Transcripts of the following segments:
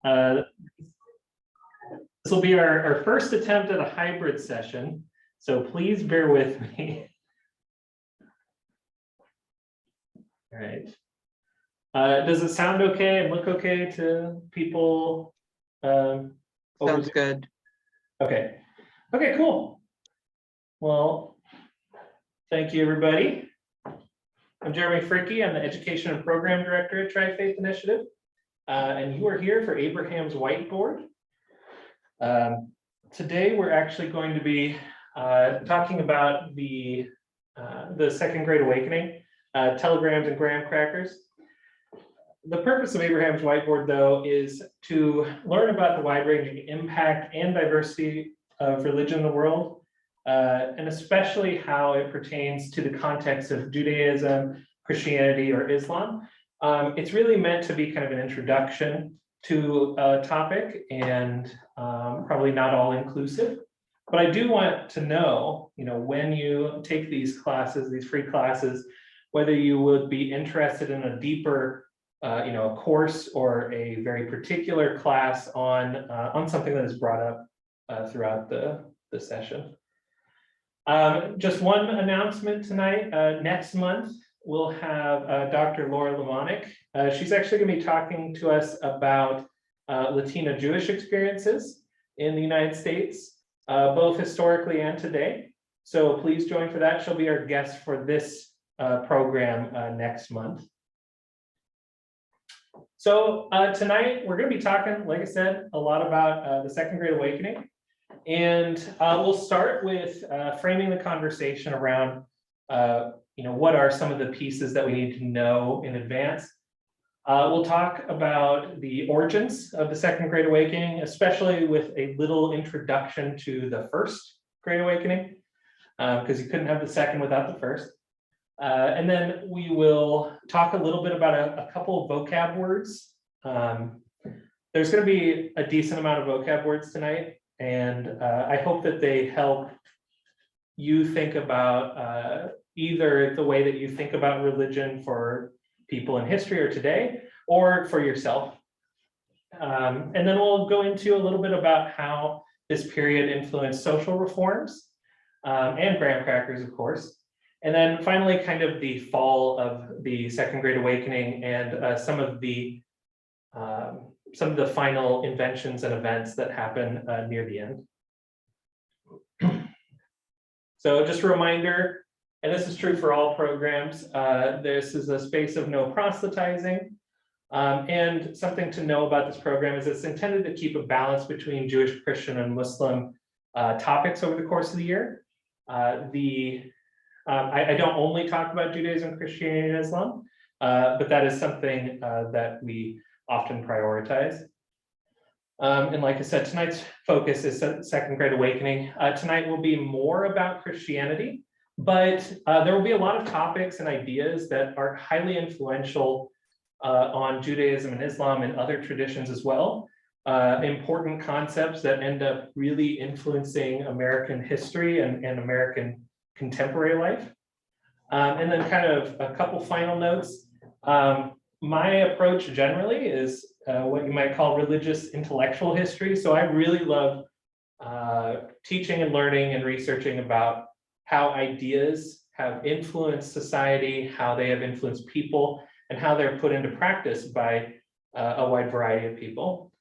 Uh, this will be our first attempt at a hybrid session, so please bear with me. All right. Does it sound okay and look okay to people? Sounds good. Okay. Okay, cool. Well, thank you, everybody. I'm Jeremy Fricke. I'm the Education and Program Director at Tri-Faith Initiative. And you are here for Abraham's Whiteboard. Today, we're actually going to be talking about the Second Great Awakening, telegrams and graham crackers. The purpose of Abraham's Whiteboard, though, is to learn about the wide-ranging impact and diversity of religion in the world, and especially how it pertains to the context of Judaism, Christianity, or Islam. It's really meant to be kind of an introduction to a topic and probably not all inclusive. But I do want to know, when you take these classes, these free classes, whether you would be interested in a deeper a course or a very particular class on something that is brought up throughout the session. Just one announcement tonight. Next month, we'll have Dr. Laura Lamonic. She's actually going to be talking to us about Latina Jewish experiences in the United States, both historically and today. So please join for that. She'll be our guest for this program next month. So tonight we're going to be talking, like I said, a lot about the Second Great Awakening. And we'll start with framing the conversation around, what are some of the pieces that we need to know in advance. We'll talk about the origins of the Second Great Awakening, especially with a little introduction to the First Great Awakening, because you couldn't have the second without the first. And then we will talk a little bit about a couple of vocab words. There's going to be a decent amount of vocab words tonight, and I hope that they help you think about either the way that you think about religion for people in history or today, or for yourself. And then we'll go into a little bit about how this period influenced social reforms and graham crackers, of course. And then finally, kind of the fall of the Second Great Awakening and some of the final inventions and events that happen near the end. So just a reminder, and this is true for all programs, this is a space of no proselytizing. And something to know about this program is it's intended to keep a balance between Jewish, Christian, and Muslim topics over the course of the year. I don't only talk about Judaism, Christianity, and Islam, but that is something that we often prioritize. And like I said, tonight's focus is Second Great Awakening. Tonight will be more about Christianity, but there will be a lot of topics and ideas that are highly influential on Judaism and Islam and other traditions as well. Important concepts that end up really influencing American history and American contemporary life. And then kind of a couple final notes. My approach generally is what you might call religious intellectual history. So I really love teaching and learning and researching about how ideas have influenced society, how they have influenced people, and how they're put into practice by a wide variety of people.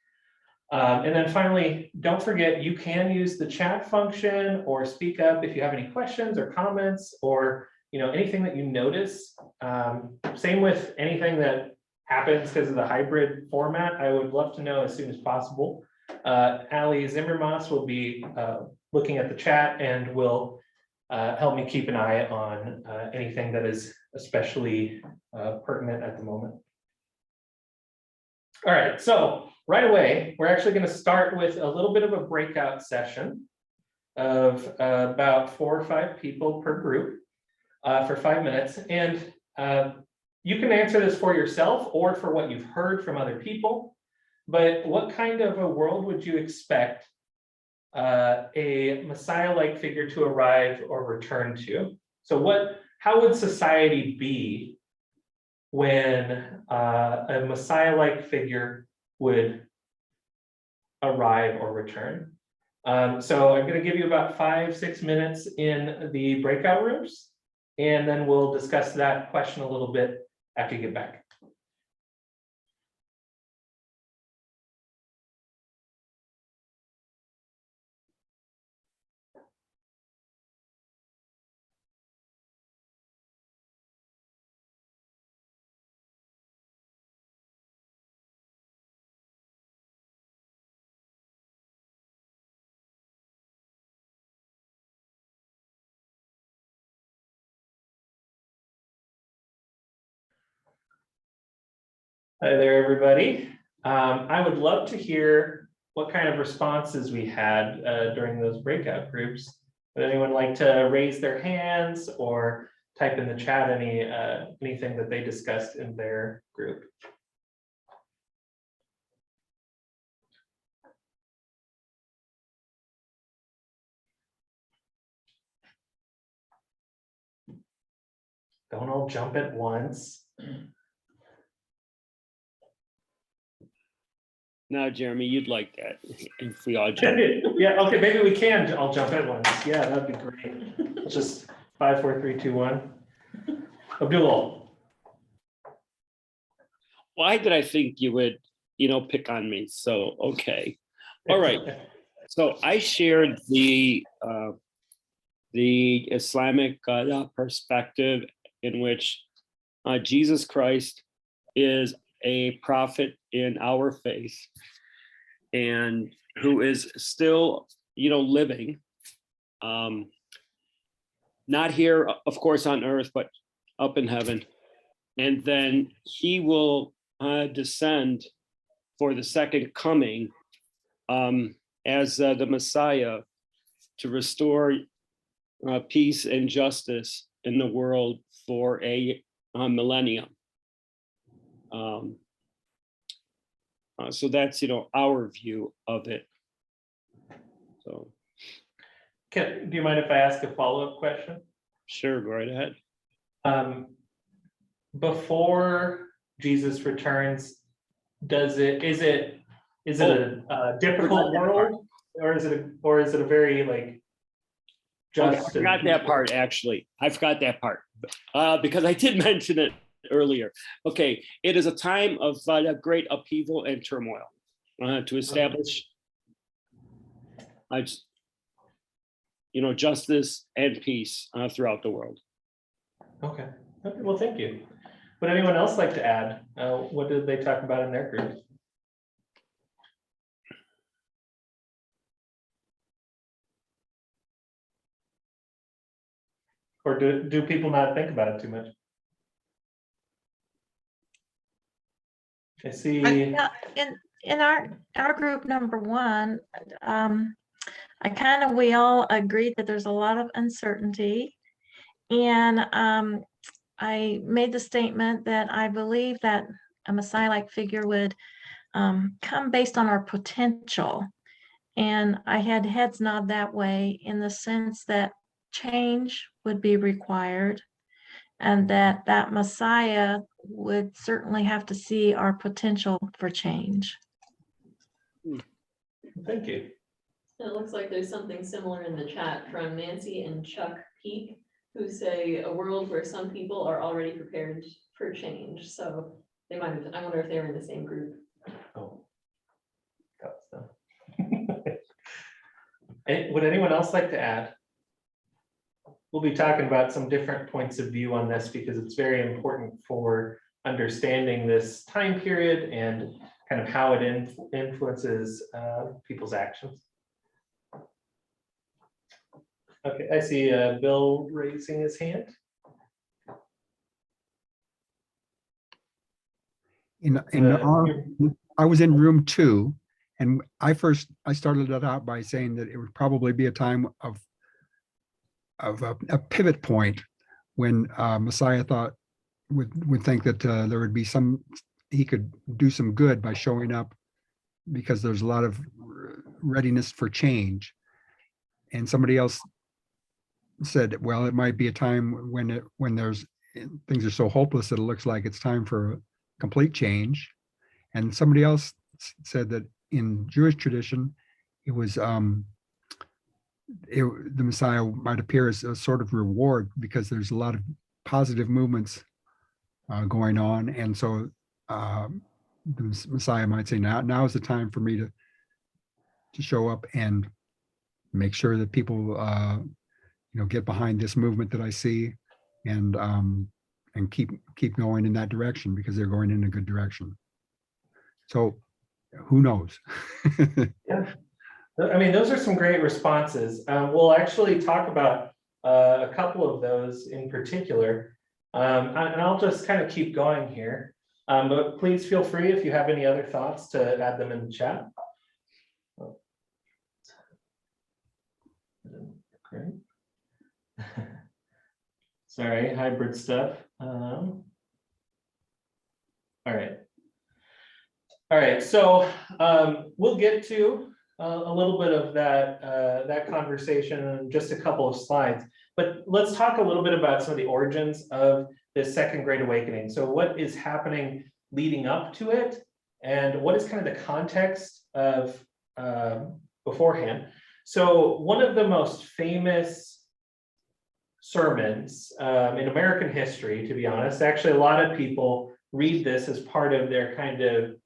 And then finally, don't forget, you can use the chat function or speak up if you have any questions or comments or anything that you notice. Same with anything that happens because of the hybrid format. I would love to know as soon as possible. Ali Zimmermas will be looking at the chat and will help me keep an eye on anything that is especially pertinent at the moment. All right, so right away, we're actually going to start with a little bit of a breakout session of about 4 or 5 people per group for 5 minutes. And you can answer this for yourself or for what you've heard from other people. But what kind of a world would you expect a Messiah-like figure to arrive or return to? So how would society be when a Messiah-like figure would arrive or return. So I'm going to give you about 5-6 minutes in the breakout rooms, and then we'll discuss that question a little bit after you get back. Hi there, everybody. I would love to hear what kind of responses we had during those breakout groups. Would anyone like to raise their hands or type in the chat anything that they discussed in their group? Don't all jump at once. Now, Jeremy, you'd like that if we all jump. Yeah, okay, maybe we can all jump at once. Yeah, that'd be great. It's just 5, 4, 3, 2, 1. Abdul. Why did I think you would, pick on me? So, okay. All right. So I shared the Islamic perspective in which Jesus Christ is a prophet in our faith and who is still, living, not here, of course, on earth, but up in heaven. And then he will descend for the second coming as the Messiah to restore peace and justice in the world for a millennium. So that's, our view of it. So. Do you mind if I ask a follow-up question? Sure, go right ahead. Before Jesus returns, is it a difficult world, or is it a very like just? Okay, I forgot that part, actually. I forgot that part because I did mention it earlier. Okay, it is a time of great upheaval and turmoil to establish justice and peace throughout the world. Okay, well, thank you. Would anyone else like to add? What did they talk about in their groups? Or do people not think about it too much? I see. In our group number 1, we all agreed that there's a lot of uncertainty, and I made the statement that I believe that a Messiah-like figure would come based on our potential, and I had heads nod that way in the sense that change would be required, and that Messiah would certainly have to see our potential for change. Thank you. It looks like there's something similar in the chat from Nancy and Chuck Peak, who say a world where some people are already prepared for change. So they might have, I wonder if they were in the same group. Oh. Would anyone else like to add? We'll be talking about some different points of view on this because it's very important for understanding this time period and kind of how it influences people's actions. Okay, I see Bill raising his hand. I was in room 2, and I started it out by saying that it would probably be a time of a pivot point when Messiah would think that there would be he could do some good by showing up, because there's a lot of readiness for change. And somebody else said, well, it might be a time when things are so hopeless that it looks like it's time for complete change. And somebody else said that in Jewish tradition, it was the Messiah might appear as a sort of reward because there's a lot of positive movements going on, and so the Messiah might say, now is the time for me to show up and make sure that people get behind this movement that I see, and keep going in that direction because they're going in a good direction. So who knows? Yeah, I mean, those are some great responses. We'll actually talk about a couple of those in particular. And I'll just kind of keep going here. But please feel free if you have any other thoughts to add them in the chat. Great. Sorry, hybrid stuff. All right, so we'll get to a little bit of that conversation in just a couple of slides, but let's talk a little bit about some of the origins of this second Great Awakening. So what is happening leading up to it, and what is kind of the context of beforehand. So one of the most famous sermons in American history, to be honest, actually a lot of people read this as part of their kind of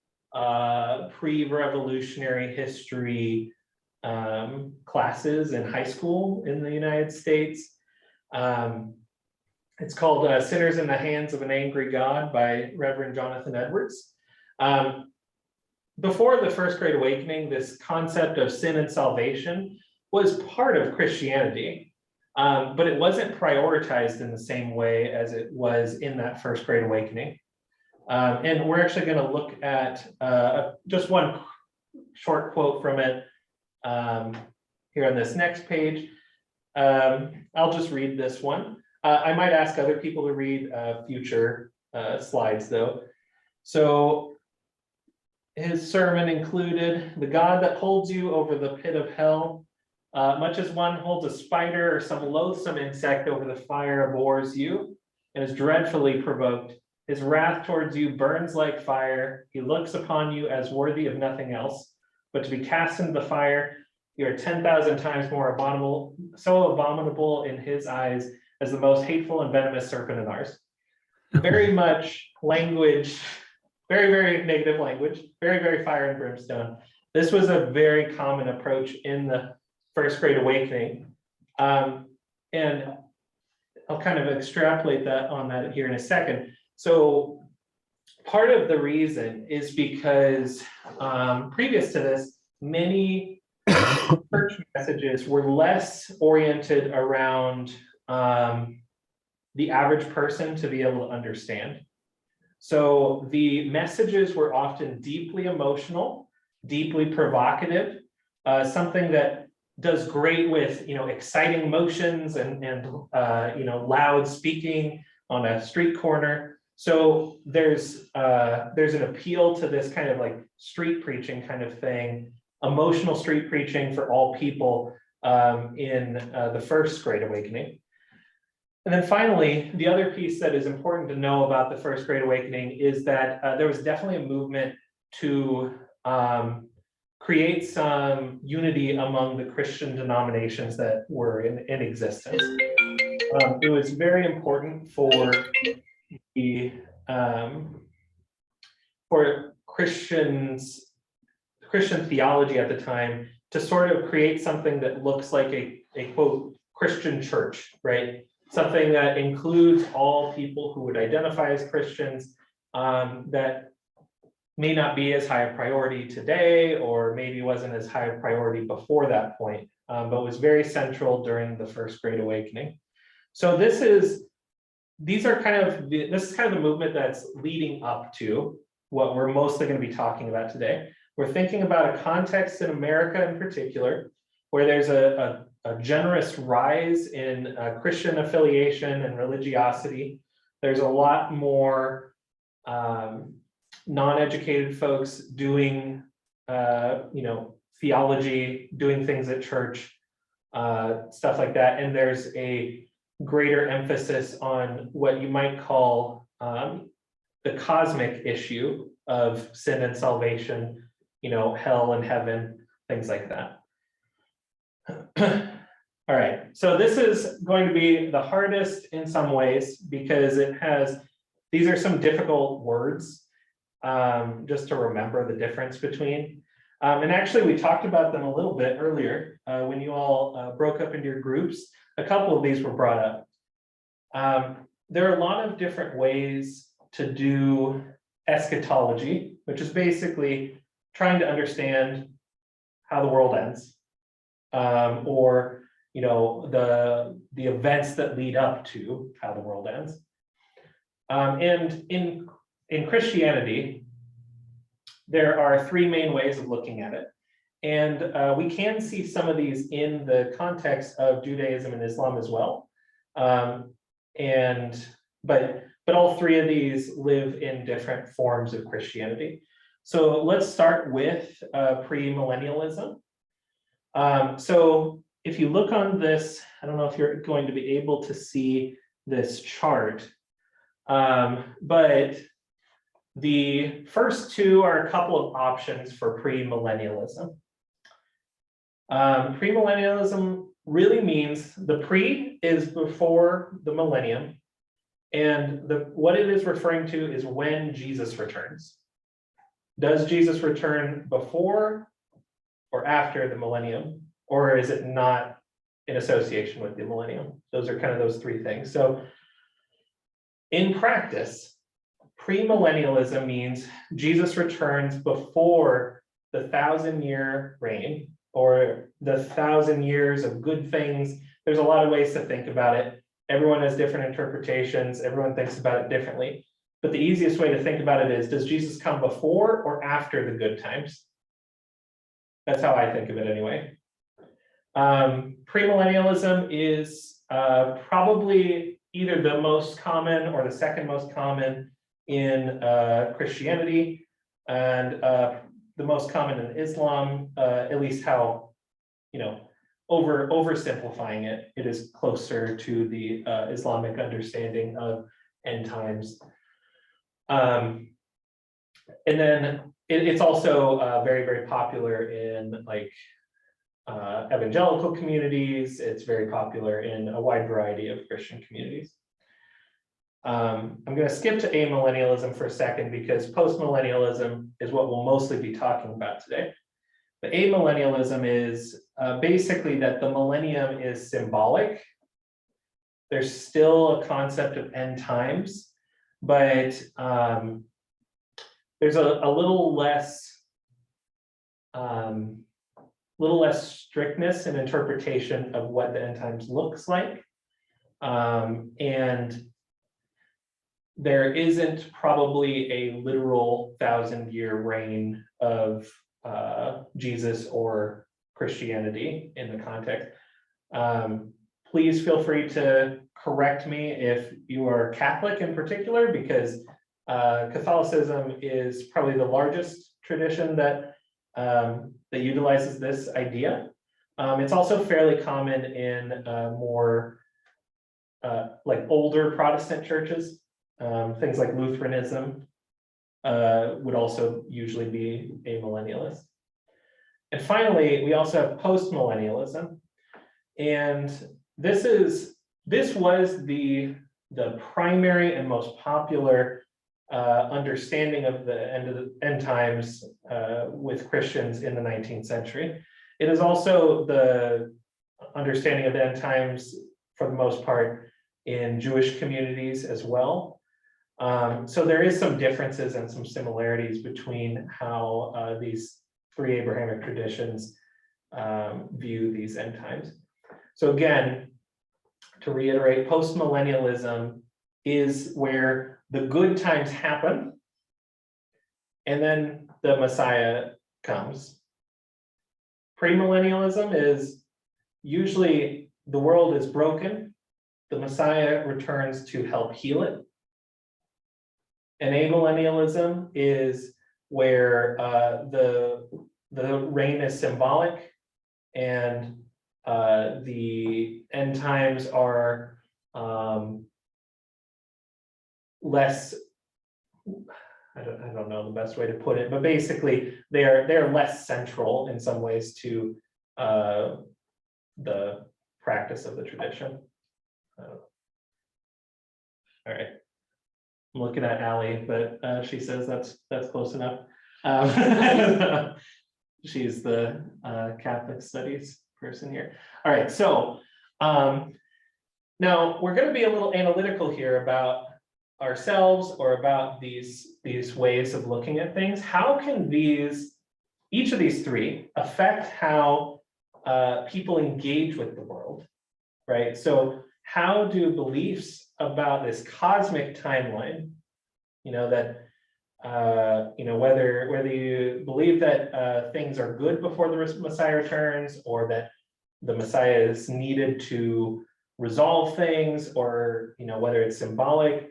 pre-revolutionary history classes in high school in the United States. It's called Sinners in the Hands of an Angry God by Reverend Jonathan Edwards. Before the First Great Awakening, this concept of sin and salvation was part of Christianity, but it wasn't prioritized in the same way as it was in that First Great Awakening. And we're actually going to look at just one short quote from it here on this next page. I'll just read this one. I might ask other people to read future slides though. So his sermon included, "The God that holds you over the pit of hell, much as one holds a spider or some loathsome insect over the fire, abhors you and is dreadfully provoked. His wrath towards you burns like fire. He looks upon you as worthy of nothing else, but to be cast into the fire. You are 10,000 times more abominable, so abominable in his eyes as the most hateful and venomous serpent in ours." Very much language, very, very negative language, very, very fire and brimstone. This was a very common approach in the First Great Awakening. And I'll kind of extrapolate that on that here in a second. So part of the reason is because previous to this, many church messages were less oriented around the average person to be able to understand. So the messages were often deeply emotional, deeply provocative, something that does great with exciting motions and loud speaking on a street corner. So there's an appeal to this kind of like street preaching kind of thing, emotional street preaching for all people in the First Great Awakening. And then finally, the other piece that is important to know about the First Great Awakening is that there was definitely a movement to create some unity among the Christian denominations that were in existence. It was very important for the Christian theology at the time to sort of create something that looks like a quote Christian church, right? Something that includes all people who would identify as Christians, that may not be as high a priority today, or maybe wasn't as high a priority before that point, but was very central during the First Great Awakening. So this is kind of the movement that's leading up to what we're mostly going to be talking about today. We're thinking about a context in America in particular, where there's a generous rise in Christian affiliation and religiosity. There's a lot more non-educated folks doing, theology, doing things at church, stuff like that. And there's a greater emphasis on what you might call the cosmic issue of sin and salvation hell and heaven, things like that. All right, so this is going to be the hardest in some ways because these are some difficult words just to remember the difference between. And actually, we talked about them a little bit earlier when you all broke up into your groups. A couple of these were brought up. There are a lot of different ways to do eschatology, which is basically trying to understand how the world ends, or the events that lead up to how the world ends. And in Christianity, there are three main ways of looking at it. And we can see some of these in the context of Judaism and Islam as well. But all three of these live in different forms of Christianity. So let's start with premillennialism. So if you look on this, I don't know if you're going to be able to see this chart, but the first two are a couple of options for premillennialism. Premillennialism really means the pre is before the millennium, and what it is referring to is when Jesus returns. Does Jesus return before or after the millennium, or is it not in association with the millennium? Those are kind of those three things. So in practice, premillennialism means Jesus returns before the 1,000-year reign, or the 1,000 years of good things. There's a lot of ways to think about it. Everyone has different interpretations. Everyone thinks about it differently. But the easiest way to think about it is, does Jesus come before or after the good times? That's how I think of it anyway. Premillennialism is probably either the most common or the second most common in Christianity, and the most common in Islam, at least how, oversimplifying it, it is closer to the Islamic understanding of end times. And then it's also very, very popular in evangelical communities. It's very popular in a wide variety of Christian communities. I'm going to skip to amillennialism for a second because postmillennialism is what we'll mostly be talking about today. But amillennialism is basically that the millennium is symbolic. There's still a concept of end times, but there's a little less strictness in interpretation of what the end times looks like, and there isn't probably a literal 1,000-year reign of Jesus or Christianity in the context. Please feel free to correct me if you are Catholic in particular, because Catholicism is probably the largest tradition that utilizes this idea. It's also fairly common in more older Protestant churches. Things like Lutheranism would also usually be amillennialist. And finally, we also have postmillennialism. And this was the primary and most popular understanding of the end times with Christians in the 19th century. It is also the understanding of the end times, for the most part, in Jewish communities as well. So there is some differences and some similarities between how these three Abrahamic traditions view these end times. So again, to reiterate, postmillennialism is where the good times happen, and then the Messiah comes. Premillennialism is usually the world is broken, the Messiah returns to help heal it. And amillennialism is where the reign is symbolic, and the end times are less, I don't know the best way to put it, but basically they're less central in some ways to the practice of the tradition. All right. I'm looking at Allie, but she says that's close enough. She's the Catholic studies person here. All right, so now we're going to be a little analytical here about ourselves or about these ways of looking at things. How can each of these three affect how people engage with the world, right? So how do beliefs about this cosmic timeline, that whether you believe that things are good before the Messiah returns, or that the Messiah is needed to resolve things, or whether it's symbolic,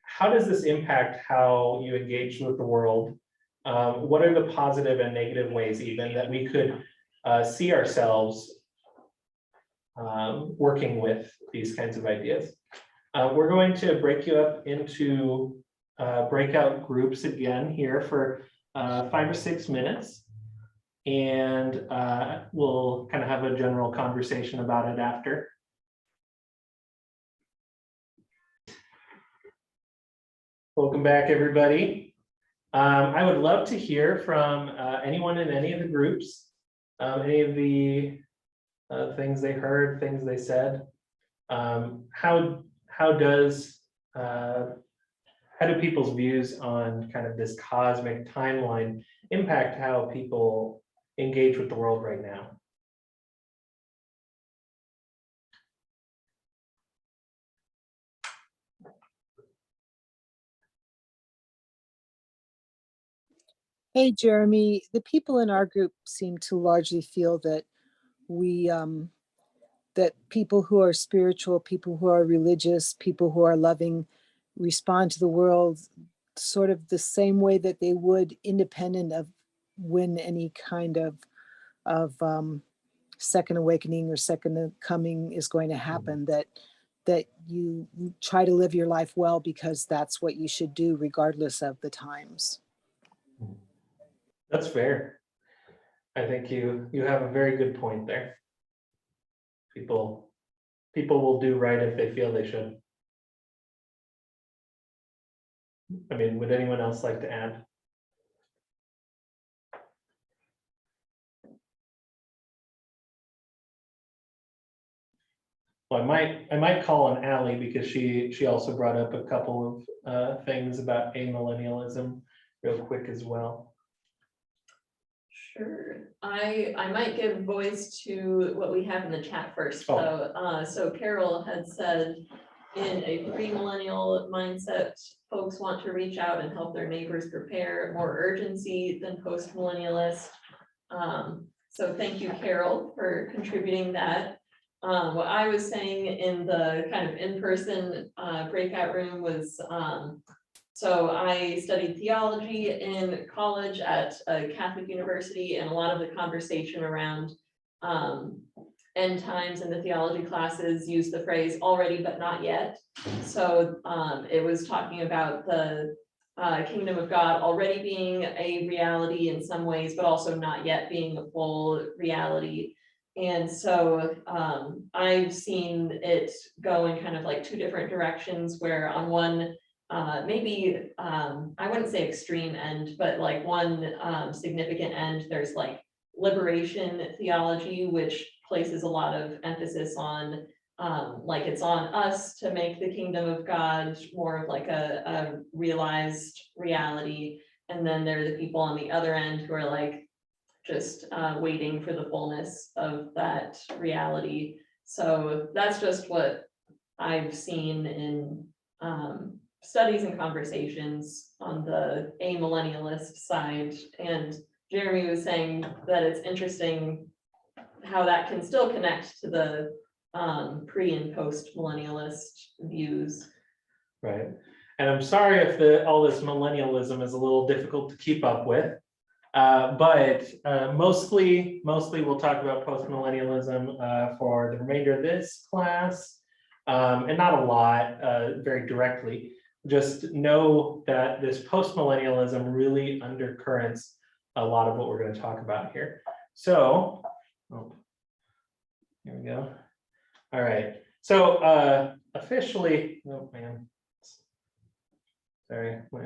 how does this impact how you engage with the world? What are the positive and negative ways even that we could see ourselves working with these kinds of ideas? We're going to break you up into breakout groups again here for 5 or 6 minutes. And we'll kind of have a general conversation about it after. Welcome back, everybody. I would love to hear from anyone in any of the groups, any of the things they heard, things they said. How do people's views on kind of this cosmic timeline impact how people engage with the world right now? Hey, Jeremy, the people in our group seem to largely feel that that people who are spiritual, people who are religious, people who are loving, respond to the world sort of the same way that they would, independent of when any kind of second awakening or second coming is going to happen, that you try to live your life well because that's what you should do regardless of the times. That's fair. I think you have a very good point there. People will do right if they feel they should. I mean, would anyone else like to add? Well, I might call on Allie because she also brought up a couple of things about amillennialism real quick as well. Sure, I might give voice to what we have in the chat first. So Carol had said, in a pre-millennial mindset, folks want to reach out and help their neighbors prepare, more urgency than post-millennialist. So thank you, Carol, for contributing that. What I was saying in the kind of in-person breakout room was, so I studied theology in college at a Catholic university, and a lot of the conversation around end times in the theology classes used the phrase already but not yet. So it was talking about the kingdom of God already being a reality in some ways, but also not yet being a full reality. And so I've seen it go in kind of like two different directions, where on one maybe I wouldn't say extreme end, but like one significant end, there's like liberation theology, which places a lot of emphasis on like it's on us to make the kingdom of God more of like a realized reality. And then there are the people on the other end who are like just waiting for the fullness of that reality. So that's just what I've seen in studies and conversations on the amillennialist side. And Jeremy was saying that it's interesting how that can still connect to the pre and post millennialist views. Right. And I'm sorry if all this millennialism is a little difficult to keep up with. But mostly we'll talk about post-millennialism for the remainder of this class, and not a lot, very directly. just know that this post-millennialism really undercurrents a lot of what we're going to talk about here. So, here we go. All right. So officially, oh man, sorry, what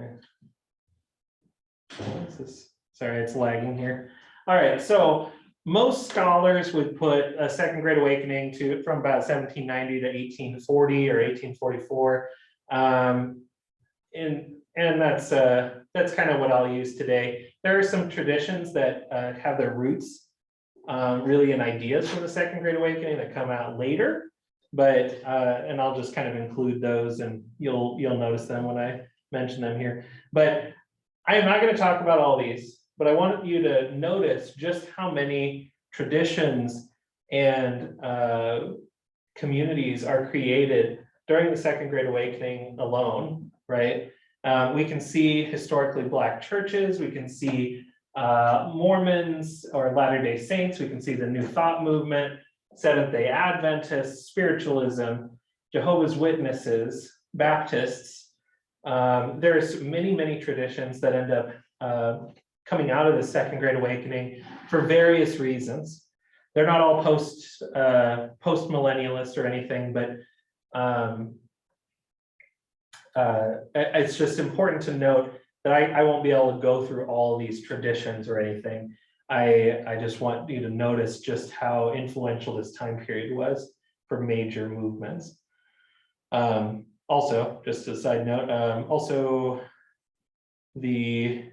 is this? Sorry, it's lagging here. All right, so most scholars would put a second great awakening from about 1790 to 1840 or 1844. And that's kind of what I'll use today. There are some traditions that have their roots really in ideas from the second great awakening that come out later, but and I'll just kind of include those, and you'll notice them when I mention them here. But I am not going to talk about all these, but I want you to notice just how many traditions and communities are created during the second great awakening alone, right? We can see historically Black churches, we can see Mormons or Latter-day Saints, we can see the New Thought movement, Seventh-day Adventists, spiritualism, Jehovah's Witnesses, Baptists. There's many traditions that end up coming out of the second great awakening for various reasons. They're not all post-millennialist or anything, but it's just important to note that I won't be able to go through all these traditions or anything. I just want you to notice just how influential this time period was for major movements. Also, just a side note, also the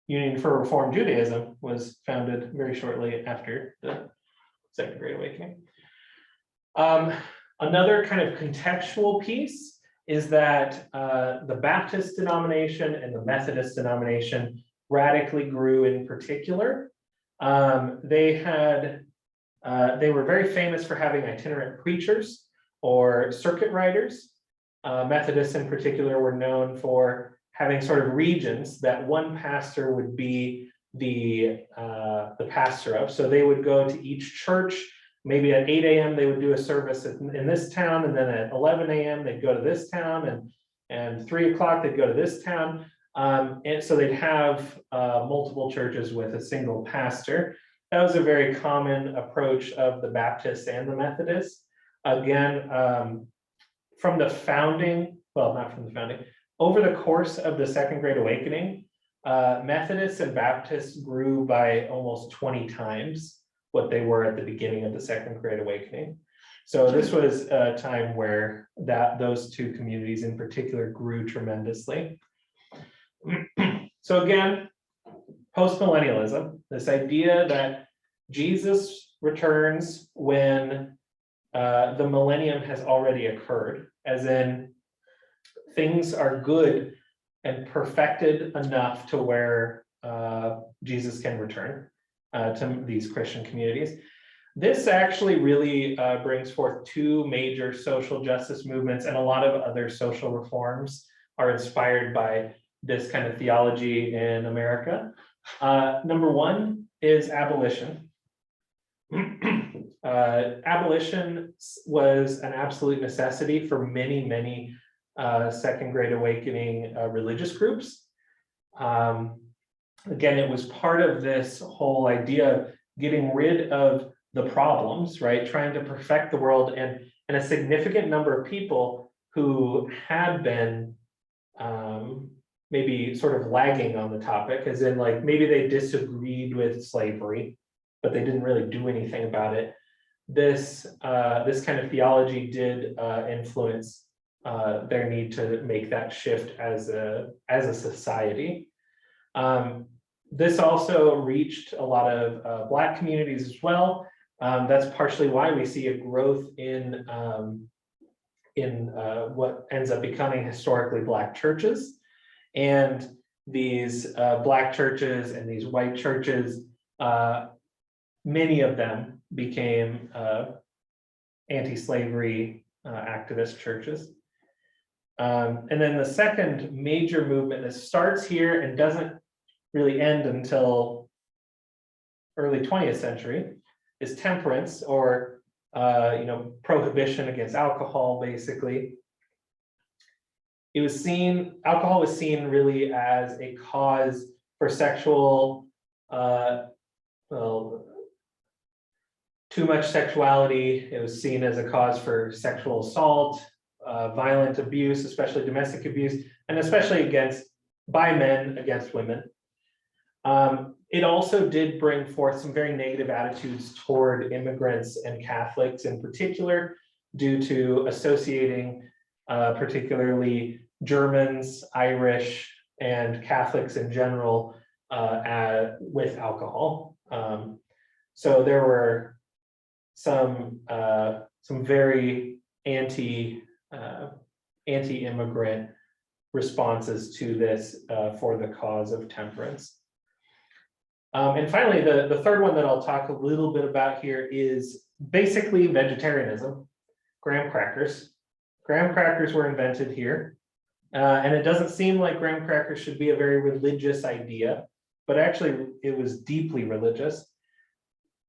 Union for Reform Judaism was founded very shortly after the Second Great Awakening. Another kind of contextual piece is that the Baptist denomination and the Methodist denomination radically grew in particular. They were very famous for having itinerant preachers or circuit riders. Methodists in particular were known for having sort of regions that one pastor would be the pastor of. So they would go to each church. Maybe at 8 a.m. they would do a service in this town, and then at 11 a.m. they'd go to this town, and 3 o'clock they'd go to this town. And so they'd have multiple churches with a single pastor. That was a very common approach of the Baptists and the Methodists. Again, from the founding, well, not from the founding, over the course of the Second Great Awakening, Methodists and Baptists grew by almost 20 times what they were at the beginning of the Second Great Awakening. So this was a time where those two communities in particular grew tremendously. So again, post-millennialism, this idea that Jesus returns when the millennium has already occurred, as in things are good and perfected enough to where Jesus can return to these Christian communities. This actually really brings forth two major social justice movements, and a lot of other social reforms are inspired by this kind of theology in America. Number one is abolition. Abolition was an absolute necessity for many Second Great Awakening religious groups. Again, it was part of this whole idea of getting rid of the problems, right? Trying to perfect the world, and a significant number of people who had been maybe sort of lagging on the topic, as in like maybe they disagreed with slavery, but they didn't really do anything about it. This kind of theology did influence their need to make that shift as a society. This also reached a lot of Black communities as well. That's partially why we see a growth in what ends up becoming historically Black churches. And these Black churches and these white churches, many of them became anti-slavery activist churches. And then the second major movement that starts here and doesn't really end until early 20th century is temperance, or prohibition against alcohol, basically. alcohol was seen really as a cause for sexual, well, too much sexuality. It was seen as a cause for sexual assault, violent abuse, especially domestic abuse, and especially by men against women. It also did bring forth some very negative attitudes toward immigrants and Catholics in particular, due to associating particularly Germans, Irish, and Catholics in general with alcohol. So there were some very anti-immigrant responses to this for the cause of temperance. And finally, the third one that I'll talk a little bit about here is basically vegetarianism, graham crackers. Graham crackers were invented here, and it doesn't seem like graham crackers should be a very religious idea, but actually it was deeply religious.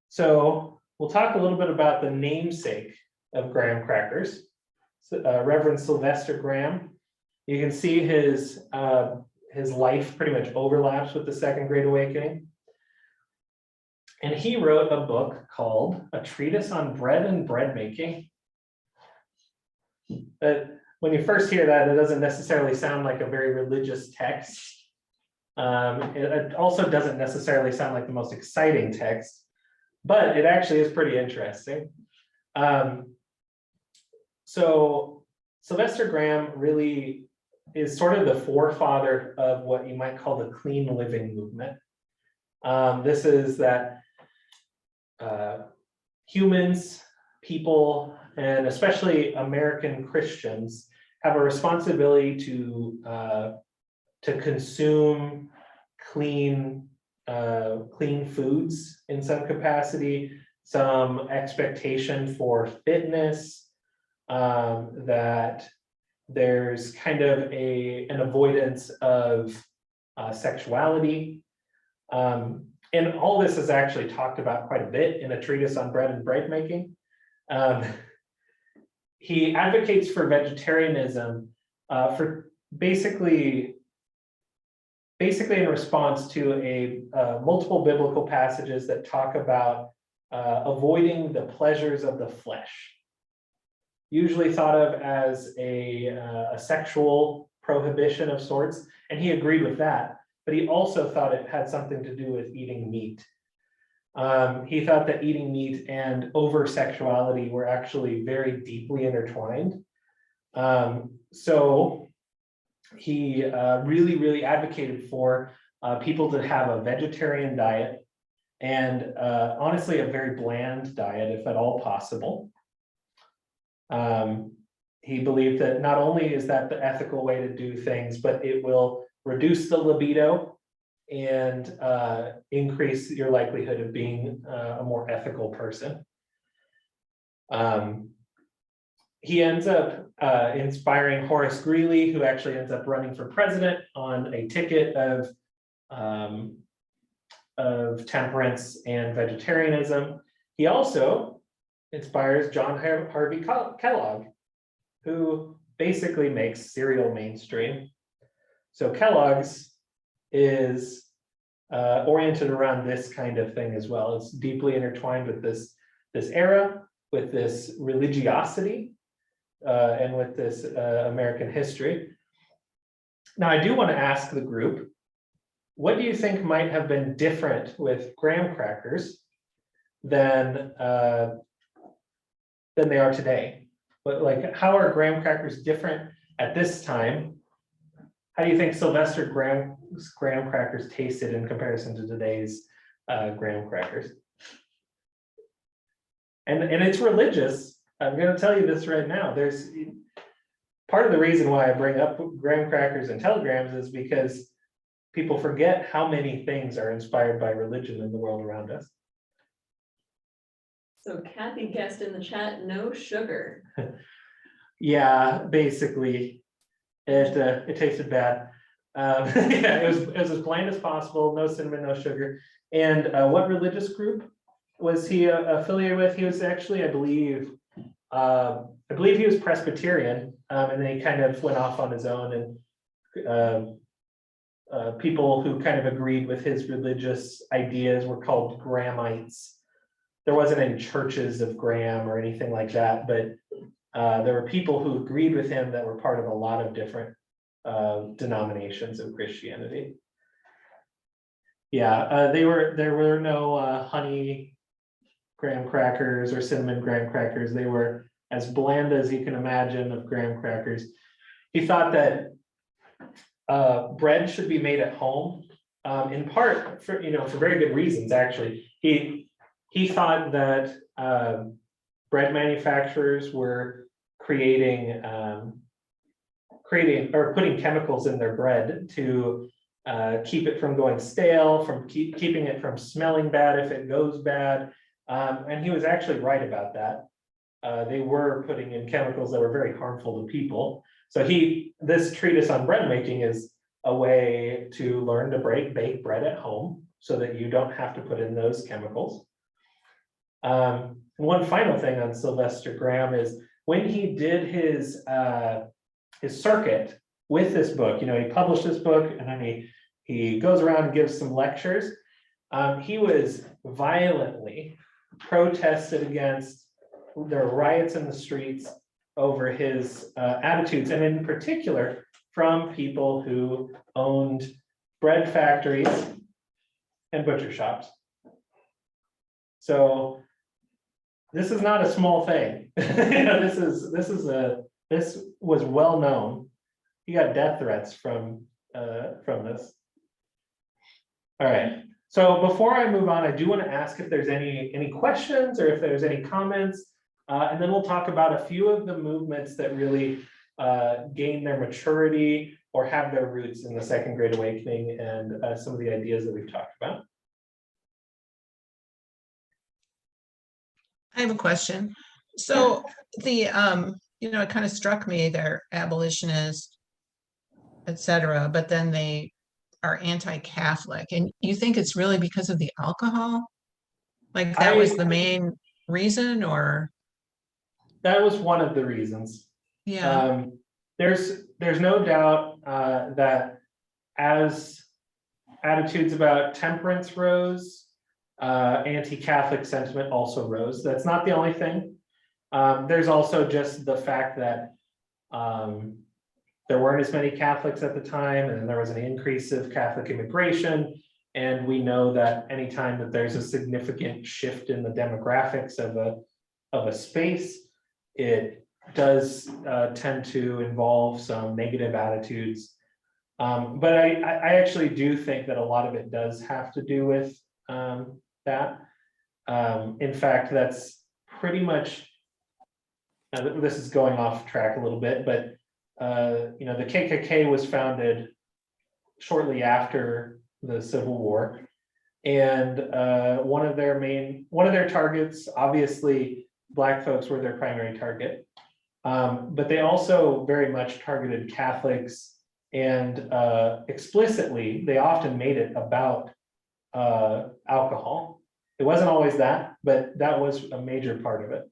So we'll talk a little bit about the namesake of graham crackers, Reverend Sylvester Graham. You can see his life pretty much overlaps with the Second Great Awakening. And he wrote a book called A Treatise on Bread and Bread Making. When you first hear that, it doesn't necessarily sound like a very religious text. It also doesn't necessarily sound like the most exciting text, but it actually is pretty interesting. So Sylvester Graham really is sort of the forefather of what you might call the clean living movement. This is that humans, people, and especially American Christians have a responsibility to consume clean foods in some capacity, some expectation for fitness, that there's kind of an avoidance of sexuality. And all this is actually talked about quite a bit in A Treatise on Bread and Bread Making. He advocates for vegetarianism for basically in response to multiple biblical passages that talk about avoiding the pleasures of the flesh, usually thought of as a sexual prohibition of sorts, and he agreed with that. But he also thought it had something to do with eating meat. He thought that eating meat and over-sexuality were actually very deeply intertwined. So he really advocated for people to have a vegetarian diet, and honestly, a very bland diet, if at all possible. He believed that not only is that the ethical way to do things, but it will reduce the libido and increase your likelihood of being a more ethical person. He ends up inspiring Horace Greeley, who actually ends up running for president on a ticket of temperance and vegetarianism. He also inspires John Harvey Kellogg, who basically makes cereal mainstream. So Kellogg's is oriented around this kind of thing as well. It's deeply intertwined with this era, with this religiosity, and with this American history. Now, I do want to ask the group, what do you think might have been different with graham crackers than they are today? But like, how are graham crackers different at this time? How do you think Sylvester Graham's graham crackers tasted in comparison to today's graham crackers? And it's religious. I'm going to tell you this right now. There's part of the reason why I bring up graham crackers and telegrams is because people forget how many things are inspired by religion in the world around us. So Kathy guessed in the chat, no sugar. Yeah, basically. It tasted bad. Yeah, it was as bland as possible, no cinnamon, no sugar. And what religious group was he affiliated with? He was actually, I believe, I believe he was Presbyterian, and then he kind of went off on his own, and people who kind of agreed with his religious ideas were called Grahamites. There wasn't any churches of Graham or anything like that, but there were people who agreed with him that were part of a lot of different denominations of Christianity. Yeah, there were no honey graham crackers or cinnamon graham crackers. They were as bland as you can imagine of graham crackers. He thought that bread should be made at home, in part for very good reasons. Actually, he thought that bread manufacturers were creating or putting chemicals in their bread to keep it from going stale, from keeping it from smelling bad if it goes bad. And he was actually right about that. They were putting in chemicals that were very harmful to people. So this treatise on bread making is a way to learn to bake bread at home so that you don't have to put in those chemicals. One final thing on Sylvester Graham is when he did his circuit with this book, he published this book and then he goes around and gives some lectures. He was violently protested against. There were riots in the streets over his attitudes, and in particular from people who owned bread factories and butcher shops. So this is not a small thing. This was well known. He got death threats from this. All right. So before I move on, I do want to ask if there's any questions or if there's any comments, and then we'll talk about a few of the movements that really gain their maturity or have their roots in the Second Great Awakening and some of the ideas that we've talked about. I have a question. So the, it kind of struck me they're abolitionists, etc., but then they are anti-Catholic. And you think it's really because of the alcohol? Like that was the main reason, or? That was one of the reasons. Yeah. There's no doubt that as attitudes about temperance rose, anti-Catholic sentiment also rose. That's not the only thing. There's also just the fact that there weren't as many Catholics at the time, and there was an increase of Catholic immigration. And we know that anytime that there's a significant shift in the demographics of a space, it does tend to involve some negative attitudes. But I actually do think that a lot of it does have to do with that. In fact, that's pretty much, this is going off track a little bit, but the KKK was founded shortly after the Civil War, and one of their targets, obviously Black folks were their primary target, but they also very much targeted Catholics, and explicitly they often made it about alcohol. It wasn't always that, but that was a major part of it,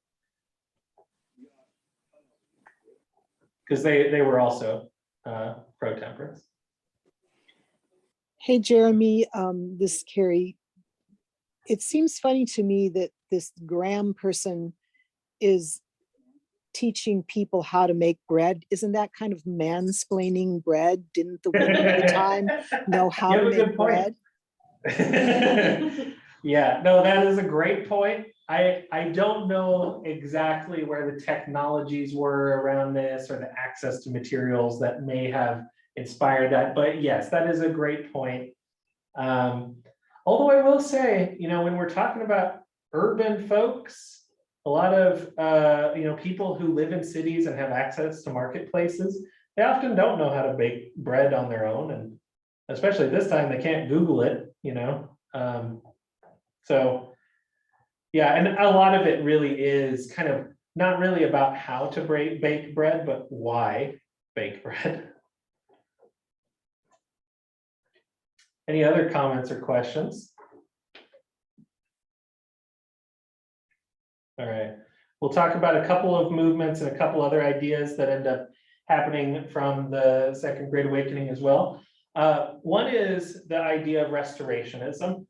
because they were also pro-temperance. Hey, Jeremy, this is Carrie. It seems funny to me that this Graham person is teaching people how to make bread. Isn't that kind of mansplaining bread? Didn't the women of the time know how to make bread? Yeah, no, that is a great point. I don't know exactly where the technologies were around this or the access to materials that may have inspired that, but yes, that is a great point. Although I will say, when we're talking about urban folks, a lot of people who live in cities and have access to marketplaces, they often don't know how to bake bread on their own, and especially this time they can't Google it, so yeah, and a lot of it really is kind of not really about how to bake bread, but why bake bread. Any other comments or questions? All right. We'll talk about a couple of movements and a couple other ideas that end up happening from the Second Great Awakening as well. One is the idea of Restorationism.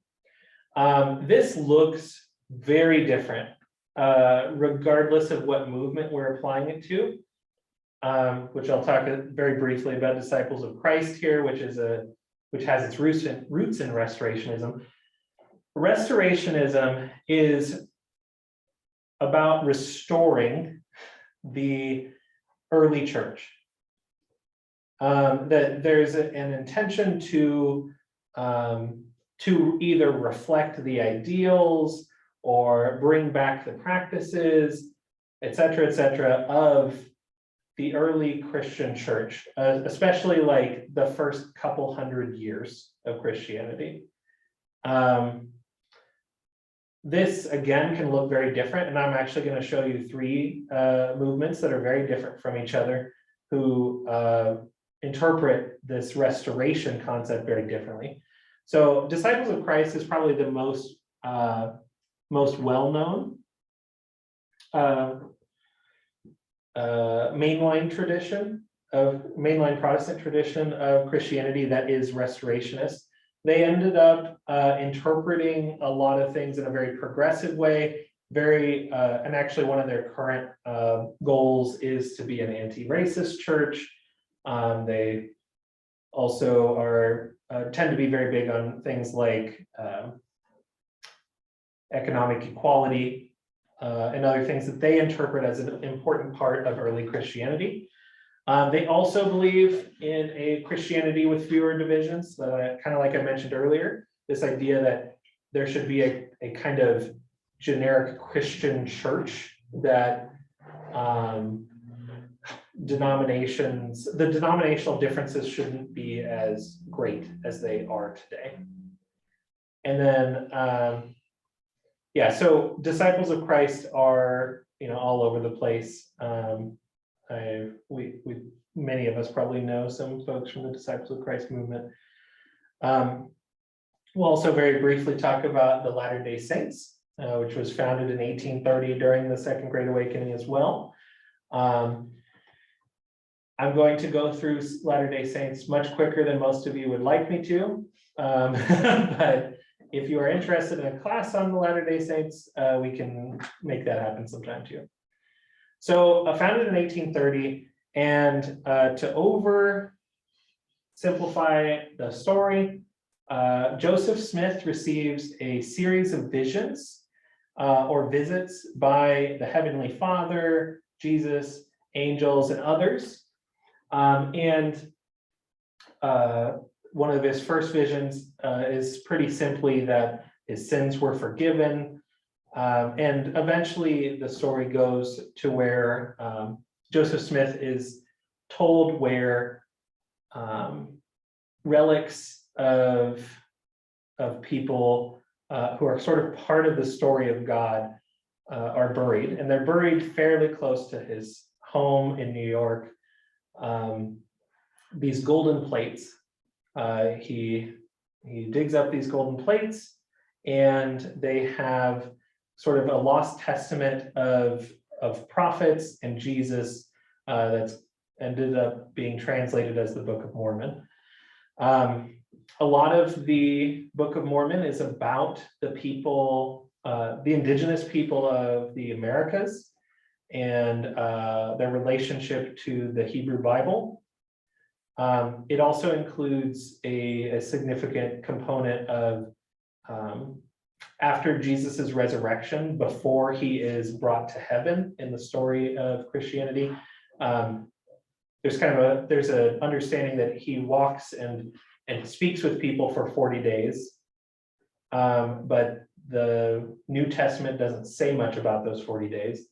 This looks very different, regardless of what movement we're applying it to, which I'll talk very briefly about Disciples of Christ here, which has its roots in Restorationism. Restorationism is about restoring the early church. That there's an intention to either reflect the ideals or bring back the practices, et cetera, of the early Christian church, especially like the first couple hundred years of Christianity. This again can look very different, and I'm actually going to show you three movements that are very different from each other, who interpret this restoration concept very differently. So Disciples of Christ is probably the most well-known mainline Protestant tradition of Christianity that is restorationist. They ended up interpreting a lot of things in a very progressive way, and actually one of their current goals is to be an anti-racist church. They also tend to be very big on things like economic equality and other things that they interpret as an important part of early Christianity. They also believe in a Christianity with fewer divisions, kind of like I mentioned earlier, this idea that there should be a kind of generic Christian church that the denominational differences shouldn't be as great as they are today. And then, so Disciples of Christ are, all over the place. Many of us probably know some folks from the Disciples of Christ movement. We'll also very briefly talk about the Latter-day Saints, which was founded in 1830 during the Second Great Awakening as well. I'm going to go through Latter-day Saints much quicker than most of you would like me to, but if you are interested in a class on the Latter-day Saints, we can make that happen sometime too. So founded in 1830, and to oversimplify the story, Joseph Smith receives a series of visions or visits by the Heavenly Father, Jesus, angels, and others. One of his first visions is pretty simply that his sins were forgiven. And eventually the story goes to where Joseph Smith is told where relics of people who are sort of part of the story of God are buried, and they're buried fairly close to his home in New York. These golden plates, he digs up these golden plates, and they have sort of a lost testament of prophets and Jesus that's ended up being translated as the Book of Mormon. A lot of the Book of Mormon is about the people, the indigenous people of the Americas, and their relationship to the Hebrew Bible. It also includes a significant component of after Jesus's resurrection, before he is brought to heaven in the story of Christianity. There's an understanding that he walks and speaks with people for 40 days. But the New Testament doesn't say much about those 40 days.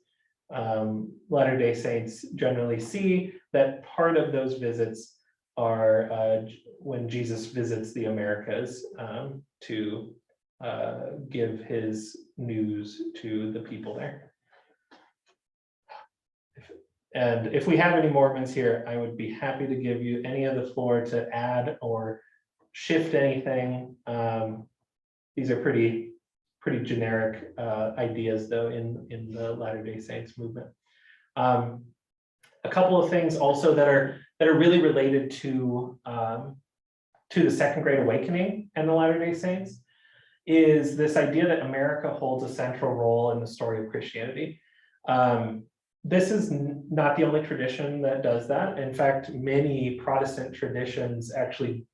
Latter-day Saints generally see that part of those visits are when Jesus visits the Americas to give his news to the people there. And if we have any Mormons here, I would be happy to give you any of the floor to add or shift anything. These are pretty pretty generic ideas though in the Latter-day Saints movement. A couple of things also that are really related to the Second Great Awakening and the Latter-day Saints is this idea that America holds a central role in the story of Christianity. This is not the only tradition that does that. In fact, many Protestant traditions actually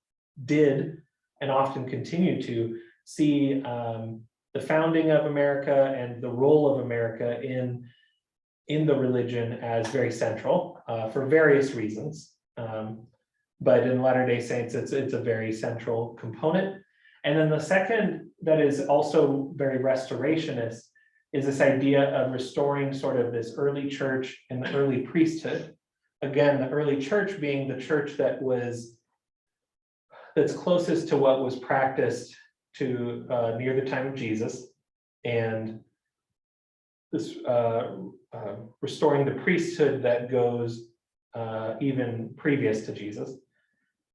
did and often continue to see the founding of America and the role of America in the religion as very central for various reasons. But in Latter-day Saints, it's a very central component. And then the second that is also very restorationist is this idea of restoring sort of this early church and the early priesthood. Again, the early church being the church that's closest to what was practiced to near the time of Jesus, and this restoring the priesthood that goes even previous to Jesus.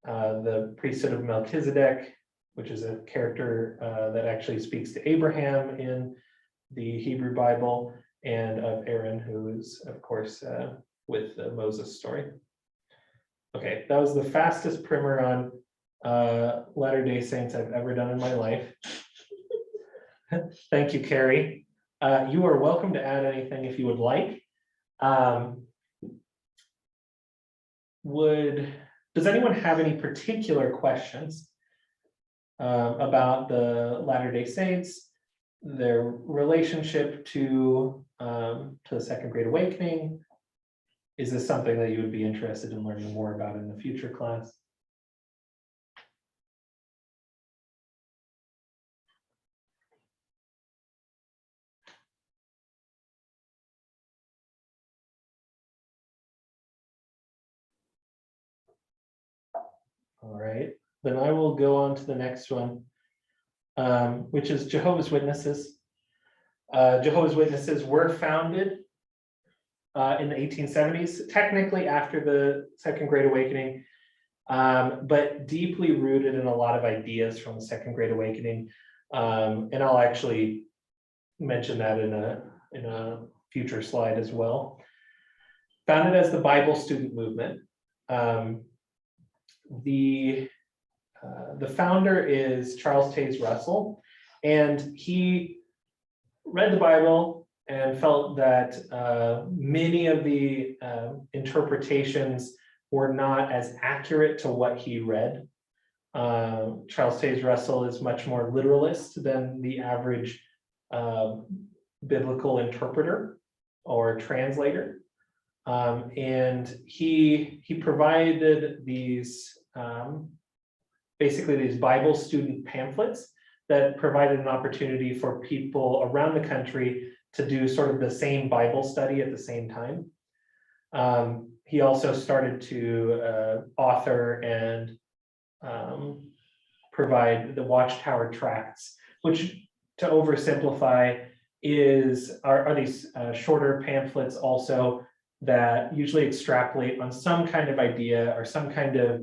The priesthood of Melchizedek, which is a character that actually speaks to Abraham in the Hebrew Bible, and of Aaron, who is, of course, with the Moses story. Okay, that was the fastest primer on Latter-day Saints I've ever done in my life. Thank you, Carrie. You are welcome to add anything if you would like. Does anyone have any particular questions about the Latter-day Saints, their relationship to the Second Great Awakening? Is this something that you would be interested in learning more about in the future class? All right, then I will go on to the next one, which is Jehovah's Witnesses. Jehovah's Witnesses were founded in the 1870s, technically after the Second Great Awakening, but deeply rooted in a lot of ideas from the Second Great Awakening. And I'll actually mention that in a future slide as well. Founded as the Bible student movement. The founder is Charles Taze Russell, and he read the Bible and felt that many of the interpretations were not as accurate to what he read. Charles Taze Russell is much more literalist than the average biblical interpreter or translator. And he provided these basically these Bible student pamphlets that provided an opportunity for people around the country to do sort of the same Bible study at the same time. He also started to author and provide the Watchtower tracts, which, to oversimplify, are these shorter pamphlets also that usually extrapolate on some kind of idea or some kind of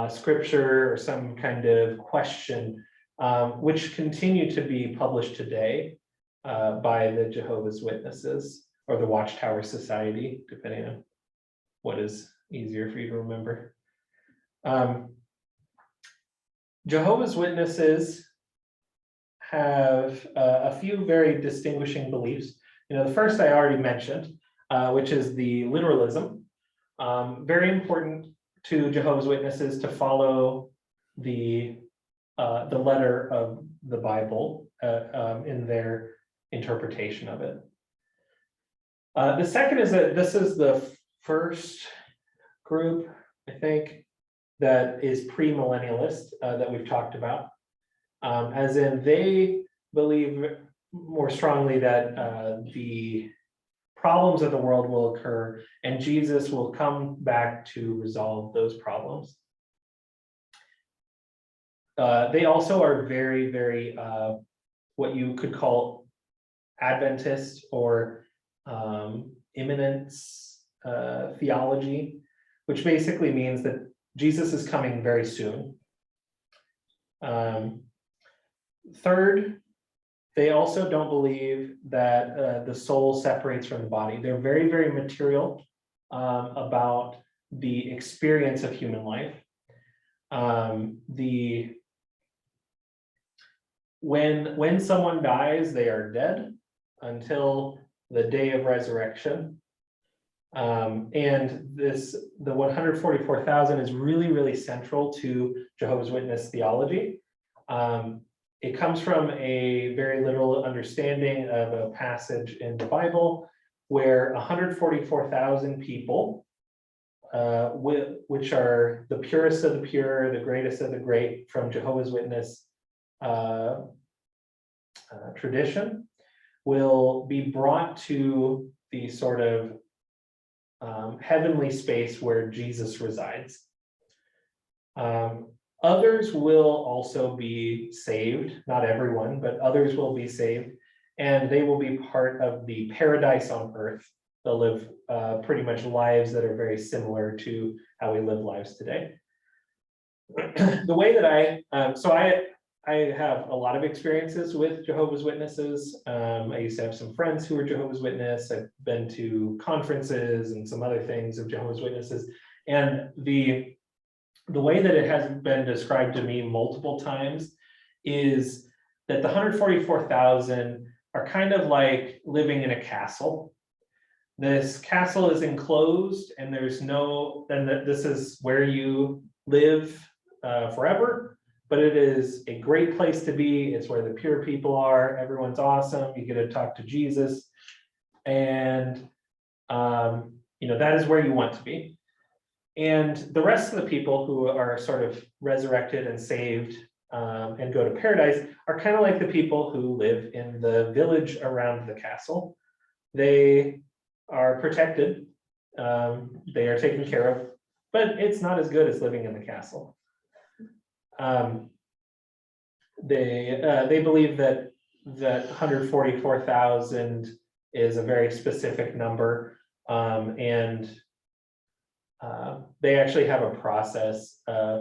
scripture or some kind of question, which continue to be published today by the Jehovah's Witnesses or the Watchtower Society, depending on what is easier for you to remember. Jehovah's Witnesses have a few very distinguishing beliefs. The first I already mentioned, which is the literalism. Very important to Jehovah's Witnesses to follow the letter of the Bible in their interpretation of it. The second is that this is the first group, I think, that is premillennialist that we've talked about, as in they believe more strongly that the problems of the world will occur and Jesus will come back to resolve those problems. They also are very, very what you could call Adventist or imminence theology, which basically means that Jesus is coming very soon. Third, They also don't believe that the soul separates from the body. They're very, very material about the experience of human life. When someone dies, they are dead until the day of resurrection. And the 144,000 is really, really central to Jehovah's Witness theology. It comes from a very literal understanding of a passage in the Bible where 144,000 people, which are the purest of the pure, the greatest of the great from Jehovah's Witness tradition, will be brought to the sort of heavenly space where Jesus resides. Others will also be saved, not everyone, but others will be saved, and they will be part of the paradise on earth. They'll live pretty much lives that are very similar to how we live lives today. The way that I have a lot of experiences with Jehovah's Witnesses. I used to have some friends who were Jehovah's Witness. I've been to conferences and some other things of Jehovah's Witnesses. And the way that it has been described to me multiple times is that the 144,000 are kind of like living in a castle. This castle is enclosed and there's no, and this is where you live forever, but it is a great place to be. It's where the pure people are. Everyone's awesome. You get to talk to Jesus. And, that is where you want to be. And the rest of the people who are sort of resurrected and saved and go to paradise are kind of like the people who live in the village around the castle. They are protected. They are taken care of, but it's not as good as living in the castle. They believe that 144,000 is a very specific number, and they actually have a process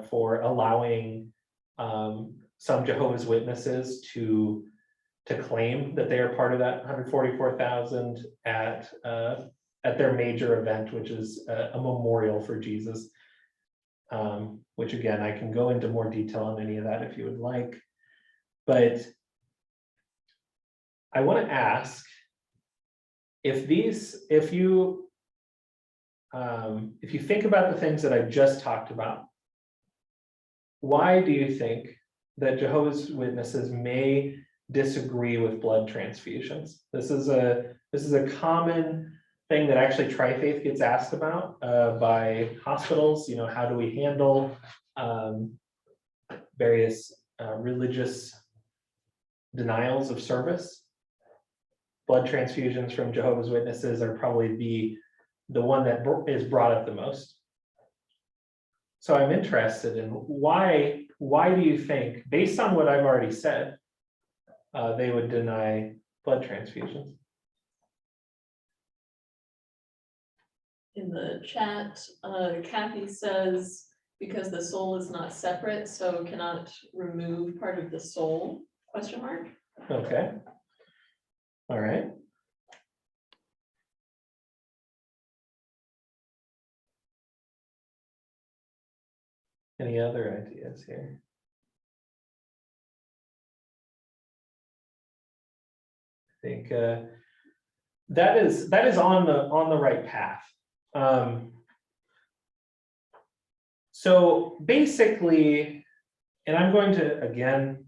for allowing some Jehovah's Witnesses to claim that they are part of that 144,000 at their major event, which is a memorial for Jesus. Which again, I can go into more detail on any of that if you would like. But I want to ask if you think about the things that I just talked about, why do you think that Jehovah's Witnesses may disagree with blood transfusions? This is a common thing that actually Tri-Faith gets asked about by hospitals. How do we handle various religious denials of service? Blood transfusions from Jehovah's Witnesses are probably the one that is brought up the most. So I'm interested in why do you think, based on what I've already said, they would deny blood transfusions? In the chat, Kathy says, because the soul is not separate, so cannot remove part of the soul, ? Okay. All right. Any other ideas here? I think that is on the right path. So basically, and I'm going to, again,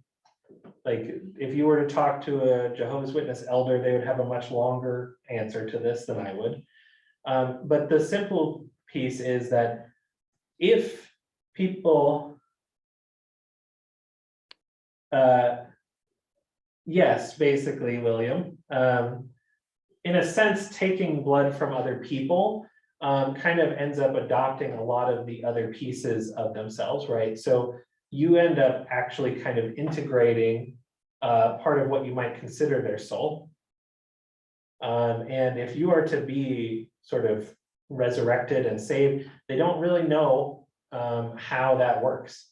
like if you were to talk to a Jehovah's Witness elder, they would have a much longer answer to this than I would. But the simple piece is that if people, yes, basically, William, in a sense, taking blood from other people kind of ends up adopting a lot of the other pieces of themselves, right? So you end up actually kind of integrating part of what you might consider their soul. And if you are to be sort of resurrected and saved, they don't really know how that works,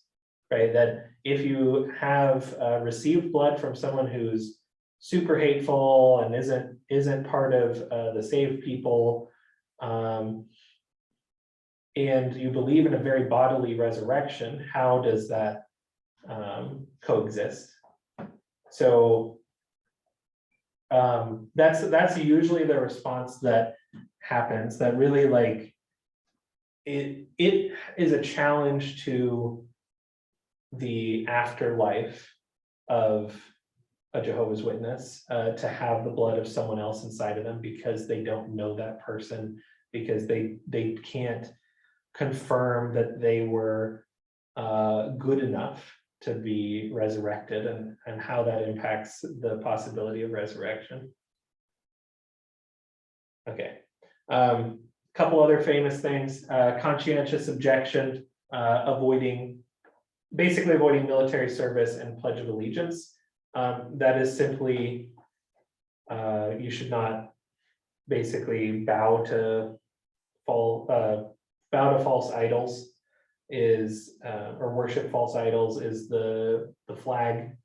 right? That if you have received blood from someone who's super hateful and isn't part of the saved people, and you believe in a very bodily resurrection, how does that coexist? So that's usually the response that happens, that really like it is a challenge to the afterlife of a Jehovah's Witness to have the blood of someone else inside of them, because they don't know that person, because they can't confirm that they were good enough to be resurrected, and how that impacts the possibility of resurrection. Okay, couple other famous things: conscientious objection, basically avoiding military service and Pledge of Allegiance. That is simply you should not basically bow to false idols, or worship false idols, is the flag,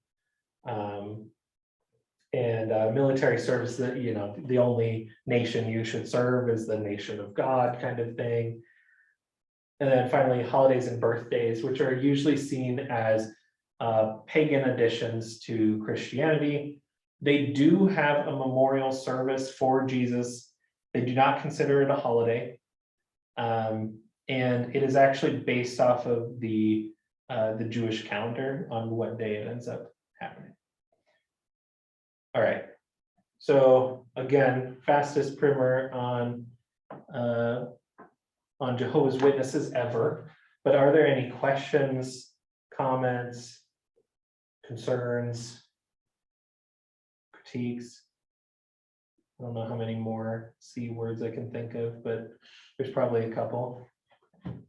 and military service, that the only nation you should serve is the nation of God, kind of thing. And then finally, holidays and birthdays, which are usually seen as pagan additions to Christianity. They do have a memorial service for Jesus. They do not consider it a holiday. And it is actually based off of the Jewish calendar on what day it ends up happening. All right. So again, fastest primer on Jehovah's Witnesses ever. But are there any questions, comments, concerns, critiques? I don't know how many more C words I can think of, but there's probably a couple.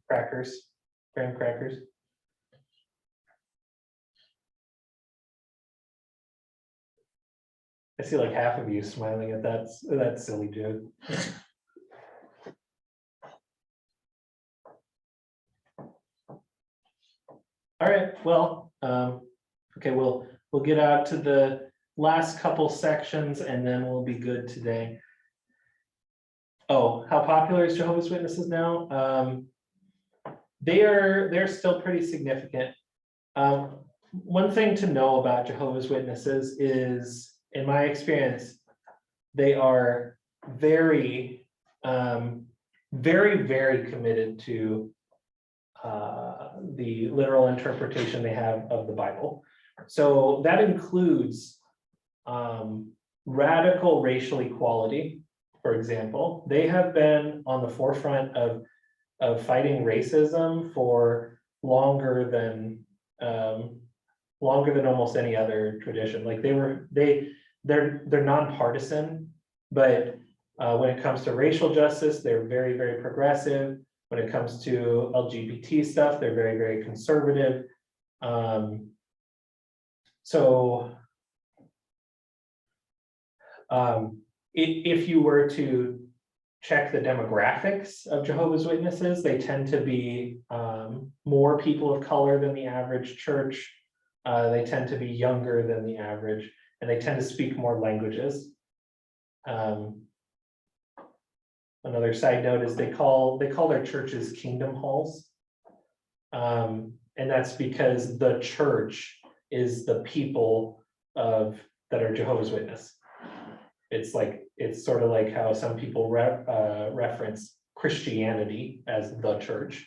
Crackers, graham crackers. I see like half of you smiling at that silly joke. All right, well, okay, we'll get out to the last couple sections and then we'll be good today. Oh, how popular is Jehovah's Witnesses now? They're still pretty significant. One thing to know about Jehovah's Witnesses is, in my experience, they are very, very committed to the literal interpretation they have of the Bible. So that includes radical racial equality. For example, they have been on the forefront of fighting racism for longer than almost any other tradition. Like they're nonpartisan, but when it comes to racial justice, they're very progressive. When it comes to LGBT stuff, they're very conservative. If you were to check the demographics of Jehovah's Witnesses, they tend to be more people of color than the average church. They tend to be younger than the average, and they tend to speak more languages. Another side note is they call their churches kingdom halls. And that's because the church is the people that are Jehovah's Witness. It's sort of like how some people reference Christianity as the church.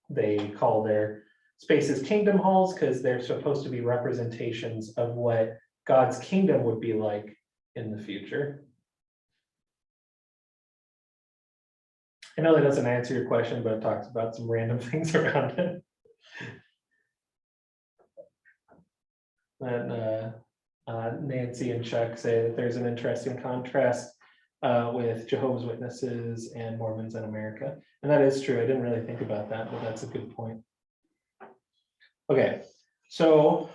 They call their spaces kingdom halls because they're supposed to be representations of what God's kingdom would be like in the future. I know that doesn't answer your question, but it talks about some random things around it. And Nancy and Chuck say that there's an interesting contrast with Jehovah's Witnesses and Mormons in America. And that is true. I didn't really think about that, but that's a good point. Okay, so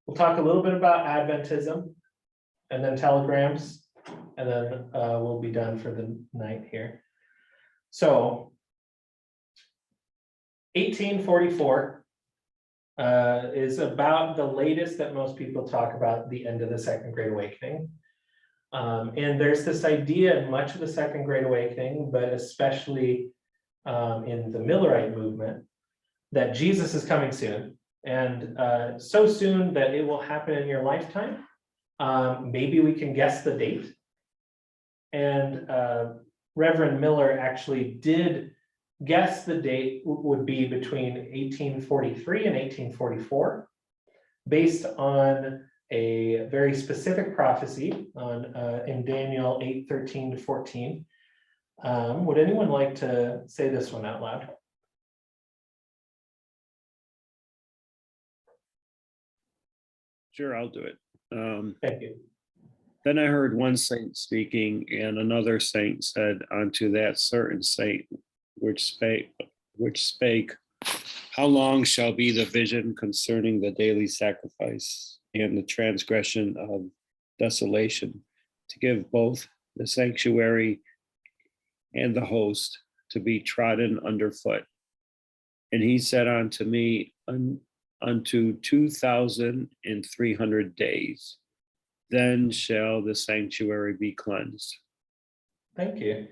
we'll talk a little bit about Adventism and then telegrams, and then we'll be done for the night here. So 1844, is about the latest that most people talk about, the end of the Second Great Awakening. And there's this idea in much of the Second Great Awakening, but especially in the Millerite movement, that Jesus is coming soon, and so soon that it will happen in your lifetime. Maybe we can guess the date. And Reverend Miller actually did guess the date would be between 1843 and 1844, based on a very specific prophecy in Daniel 8:13-14. Would anyone like to say this one out loud? Sure, I'll do it. Thank you. Then I heard one saint speaking, and another saint said unto that certain saint which spake, how long shall be the vision concerning the daily sacrifice and the transgression of desolation, to give both the sanctuary and the host to be trodden underfoot? And he said unto me, unto 2,300 days, then shall the sanctuary be cleansed. Thank you.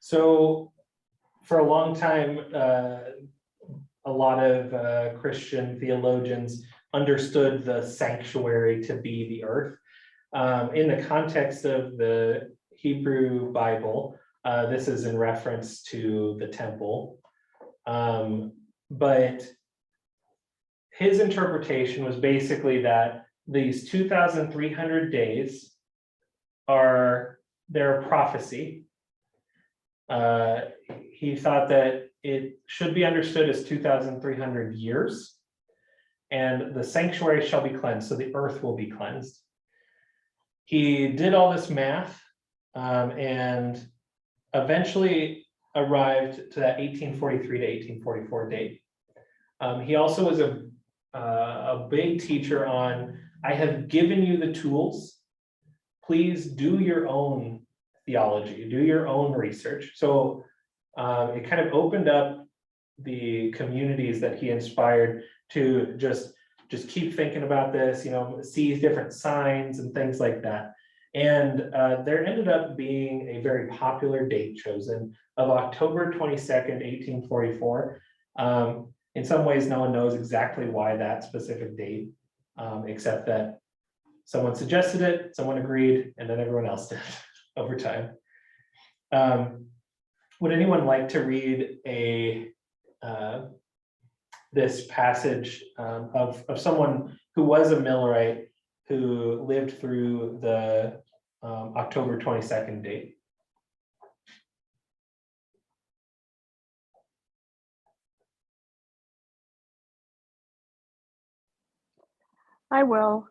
So for a long time, a lot of Christian theologians understood the sanctuary to be the earth. In the context of the Hebrew Bible, this is in reference to the temple. But his interpretation was basically that these 2,300 days are their prophecy. He thought that it should be understood as 2,300 years, and the sanctuary shall be cleansed, so the earth will be cleansed. He did all this math and eventually arrived to that 1843 to 1844 date. He also was a big teacher on, I have given you the tools, please do your own theology, do your own research. So it kind of opened up the communities that he inspired to just keep thinking about this, see different signs and things like that. And there ended up being a very popular date chosen of October 22nd, 1844. In some ways, no one knows exactly why that specific date, except that someone suggested it, someone agreed, and then everyone else did over time. Would anyone like to read this passage of someone who was a Millerite who lived through the October 22nd date? I will.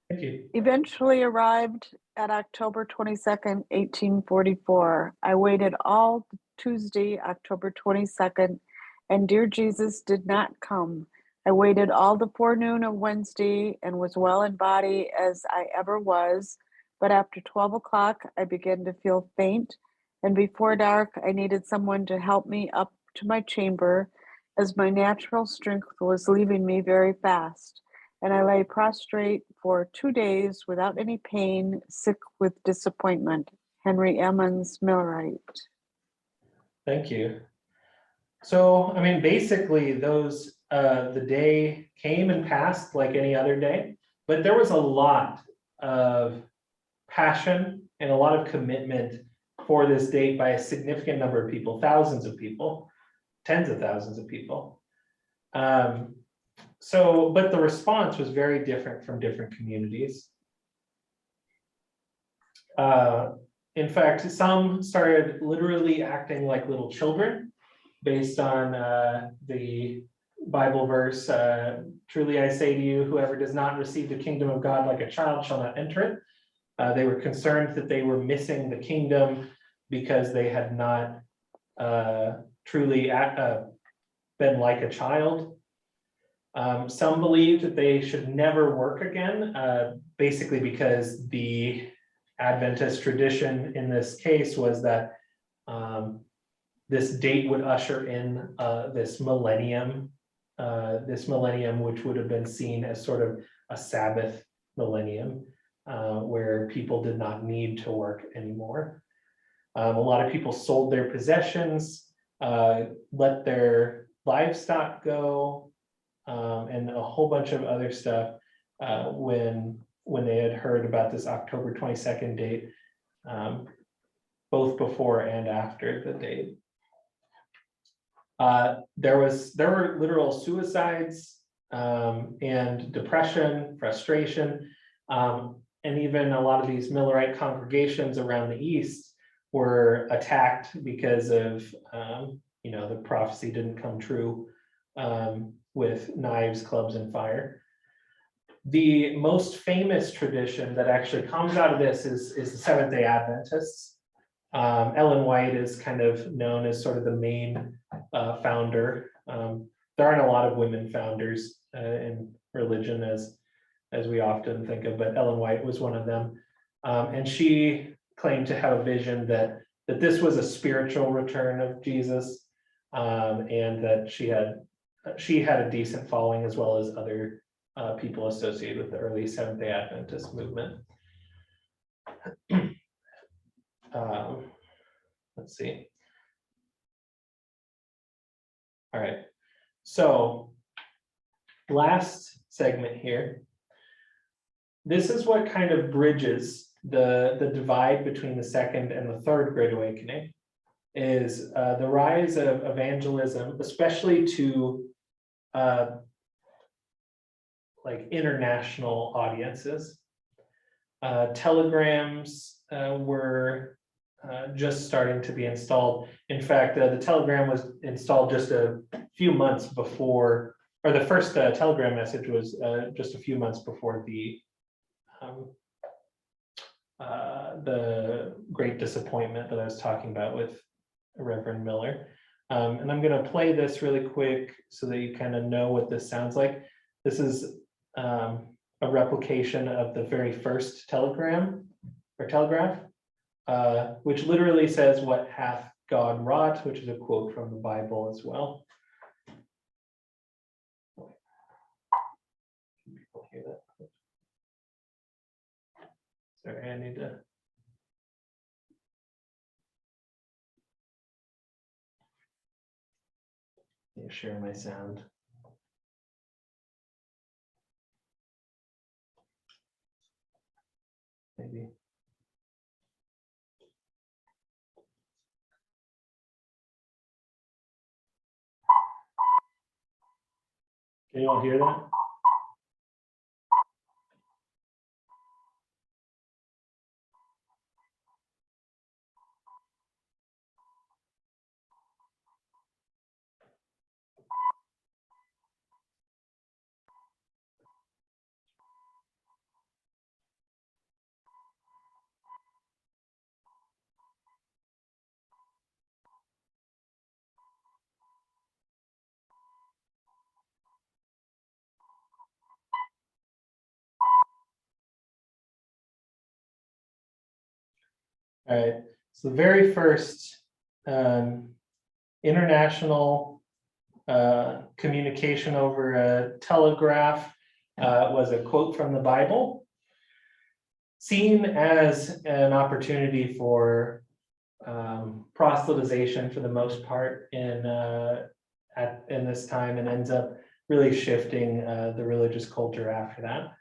Thank you. Eventually arrived at October 22nd, 1844. I waited all Tuesday, October 22nd, and dear Jesus did not come. I waited all the forenoon of Wednesday and was well in body as I ever was, but after 12 o'clock, I began to feel faint, and before dark, I needed someone to help me up to my chamber, as my natural strength was leaving me very fast. And I lay prostrate for 2 days without any pain, sick with disappointment. Henry Emmons, Millerite. Thank you. So, I mean, basically those, the day came and passed like any other day, but there was a lot of passion and a lot of commitment for this date by a significant number of people, thousands of people, tens of thousands of people. But the response was very different from different communities. In fact, some started literally acting like little children based on the Bible verse, truly I say to you, whoever does not receive the kingdom of God like a child shall not enter it. They were concerned that they were missing the kingdom because they had not truly been like a child. Some believed that they should never work again, basically because the Adventist tradition in this case was that this date would usher in this millennium this millennium, which would have been seen as sort of a Sabbath millennium, where people did not need to work anymore. A lot of people sold their possessions, let their livestock go, and a whole bunch of other stuff when they had heard about this October 22nd date, both before and after the date. There were literal suicides, and depression, frustration, and even a lot of these Millerite congregations around the East were attacked because of, the prophecy didn't come true, with knives, clubs, and fire. The most famous tradition that actually comes out of this is the Seventh-day Adventists. Ellen White is kind of known as sort of the main founder. There aren't a lot of women founders in religion as we often think of, but Ellen White was one of them. And she claimed to have a vision that this was a spiritual return of Jesus, and that she had a decent following, as well as other people associated with the early Seventh-day Adventist movement. Let's see. All right, so last segment here. This is what kind of bridges the divide between the second and the third Great Awakening, is the rise of evangelism, especially to like international audiences. Telegrams were just starting to be installed. In fact, the telegram was installed just a few months before, or the first telegram message was just a few months before the great disappointment that I was talking about with Reverend Miller. And I'm going to play this really quick so that you kind of know what this sounds like. This is a replication of the very first telegram or telegraph, which literally says, "What hath God wrought," which is a quote from the Bible as well. Can people hear that? Sorry, I need to. Share my sound. Maybe. Can you all hear that? All right, so the very first international communication over a telegraph was a quote from the Bible, seen as an opportunity for proselytization for the most part in this time, and ends up really shifting the religious culture after that.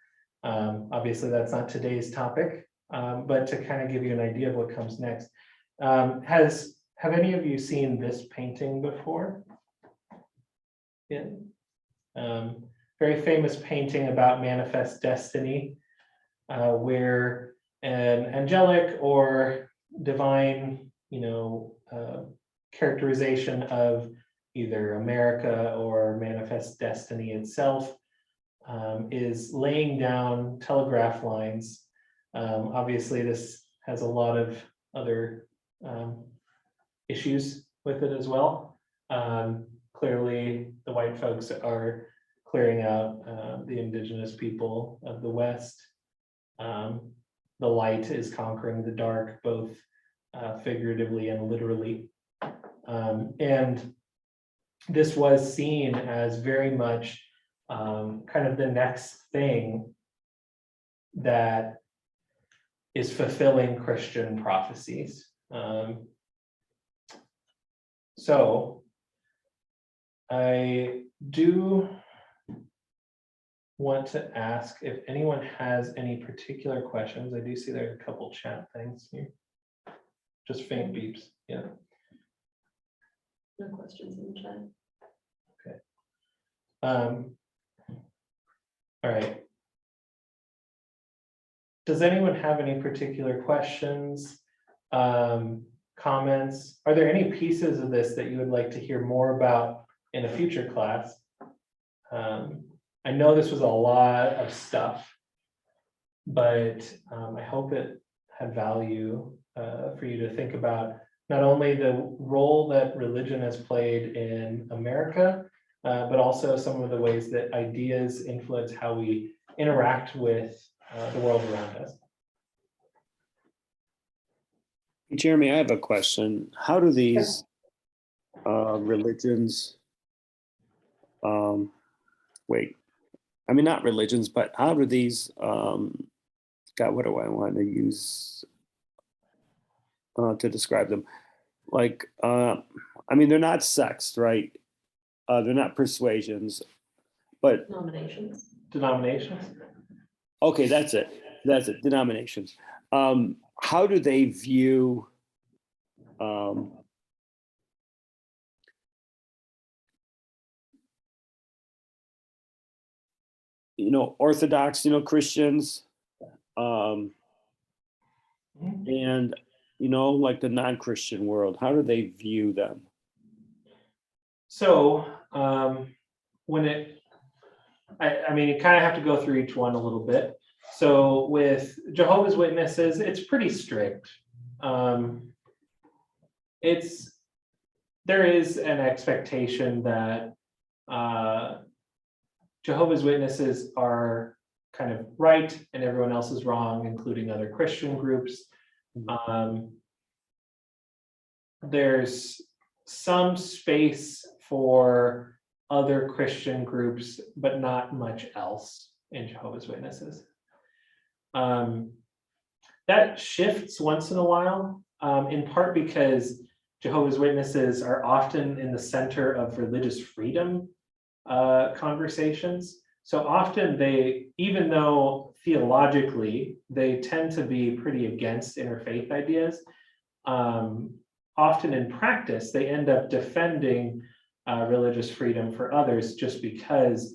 Obviously, that's not today's topic. But to kind of give you an idea of what comes next, have any of you seen this painting before? Yeah. Very famous painting about manifest destiny, where an angelic or divine, characterization of either America or manifest destiny itself is laying down telegraph lines. Obviously, this has a lot of other issues with it as well. Clearly, the white folks are clearing out the indigenous people of the West. The light is conquering the dark, both figuratively and literally. And this was seen as very much kind of the next thing that is fulfilling Christian prophecies. So I do want to ask if anyone has any particular questions. I do see there are a couple chat things here. Just faint beeps, yeah. No questions in the chat. All right. Does anyone have any particular questions, comments? Are there any pieces of this that you would like to hear more about in a future class? I know this was a lot of stuff, but I hope it had value for you to think about not only the role that religion has played in America, but also some of the ways that ideas influence how we interact with the world around us. Jeremy, I have a question. How do these religions, I mean, not religions, but how do these, God, what do I want to use to describe them? Like, I mean, they're not sects, right? They're not persuasions, but Nominations. Denominations? okay, that's it. That's it. Denominations. How do they view Orthodox, Christians, and like the non-Christian world? How do they view them? So when I mean, you kind of have to go through each one a little bit. So with Jehovah's Witnesses, it's pretty strict. There is an expectation that Jehovah's Witnesses are kind of right and everyone else is wrong, including other Christian groups. There's some space for other Christian groups, but not much else in Jehovah's Witnesses. That shifts once in a while, in part because Jehovah's Witnesses are often in the center of religious freedom conversations. So often they, even though theologically they tend to be pretty against interfaith ideas, often in practice they end up defending religious freedom for others just because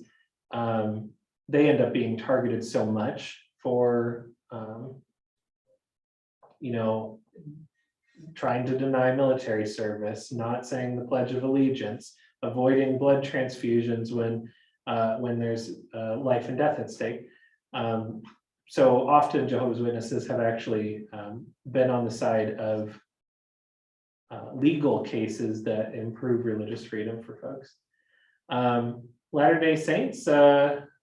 they end up being targeted so much for trying to deny military service, not saying the Pledge of Allegiance, avoiding blood transfusions when there's life and death at stake. So often Jehovah's Witnesses have actually been on the side of legal cases that improve religious freedom for folks. Latter-day Saints,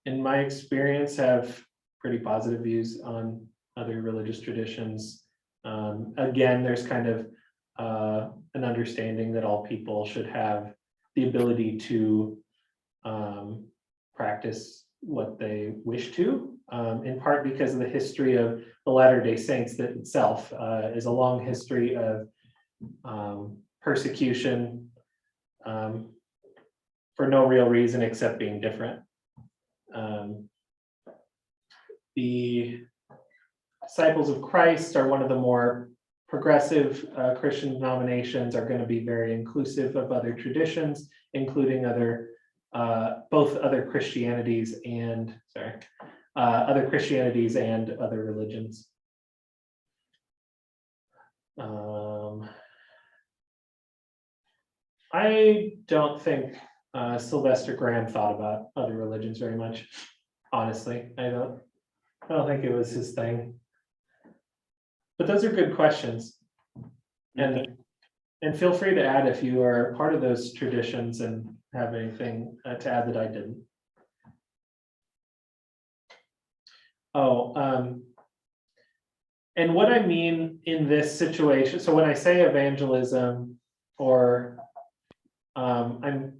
in my experience, have pretty positive views on other religious traditions. Again, there's kind of an understanding that all people should have the ability to practice what they wish to, in part because of the history of the Latter-day Saints that itself is a long history of persecution for no real reason except being different. The Disciples of Christ are one of the more progressive Christian denominations, are going to be very inclusive of other traditions, including both other Christianities and other religions. I don't think Sylvester Graham thought about other religions very much. Honestly, I don't think it was his thing. But those are good questions. And feel free to add if you are part of those traditions and have anything to add that I didn't. And what I mean in this situation, so when I say evangelism, or I'm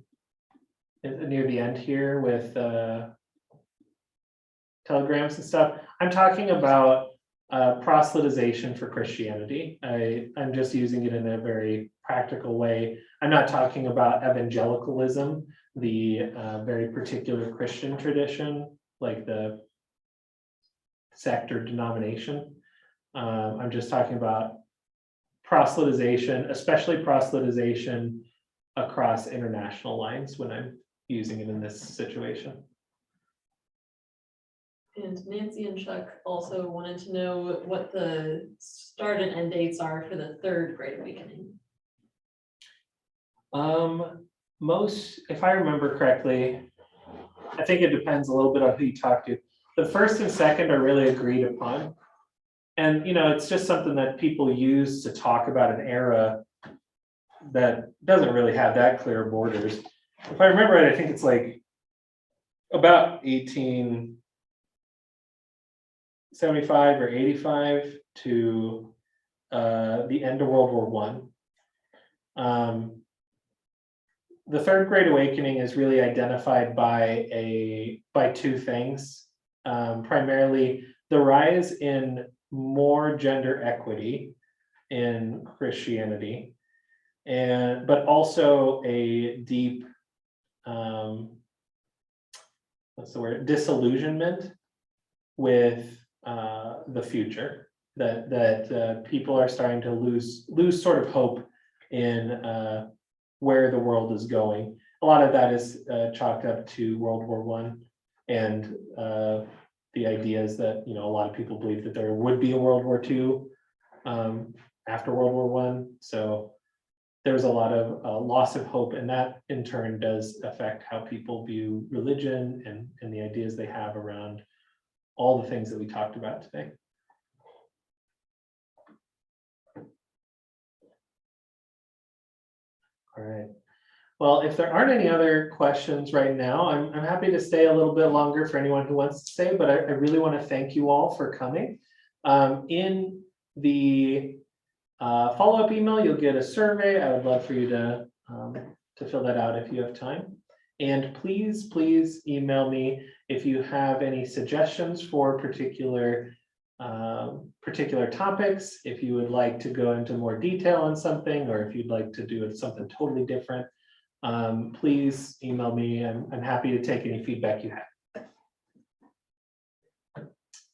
near the end here with telegrams and stuff. I'm talking about proselytization for Christianity. I'm just using it in a very practical way. I'm not talking about evangelicalism, the very particular Christian tradition, like the sect or denomination. I'm just talking about proselytization, especially proselytization across international lines when I'm using it in this situation. And Nancy and Chuck also wanted to know what the start and end dates are for the third Great Awakening. Most, if I remember correctly, I think it depends a little bit on who you talk to. The first and second are really agreed upon. And, you know, it's just something that people use to talk about an era that doesn't really have that clear borders. If I remember right, I think it's like about 1875 or 85 to the end of World War I. The Third Great Awakening is really identified by two things, primarily the rise in more gender equity in Christianity, but also a deep disillusionment with the future, that people are starting to lose sort of hope in where the world is going. A lot of that is chalked up to World War I, and the idea is that, you know, a lot of people believe that there would be a World War II after World War I. So there's a lot of loss of hope, and that in turn does affect how people view religion and the ideas they have around all the things that we talked about today. All right. Well, if there aren't any other questions right now, I'm happy to stay a little bit longer for anyone who wants to stay, but I really want to thank you all for coming. In the follow-up email, you'll get a survey. I would love for you to fill that out if you have time. And please email me if you have any suggestions for particular topics, if you would like to go into more detail on something, or if you'd like to do something totally different. Please email me. I'm happy to take any feedback you have.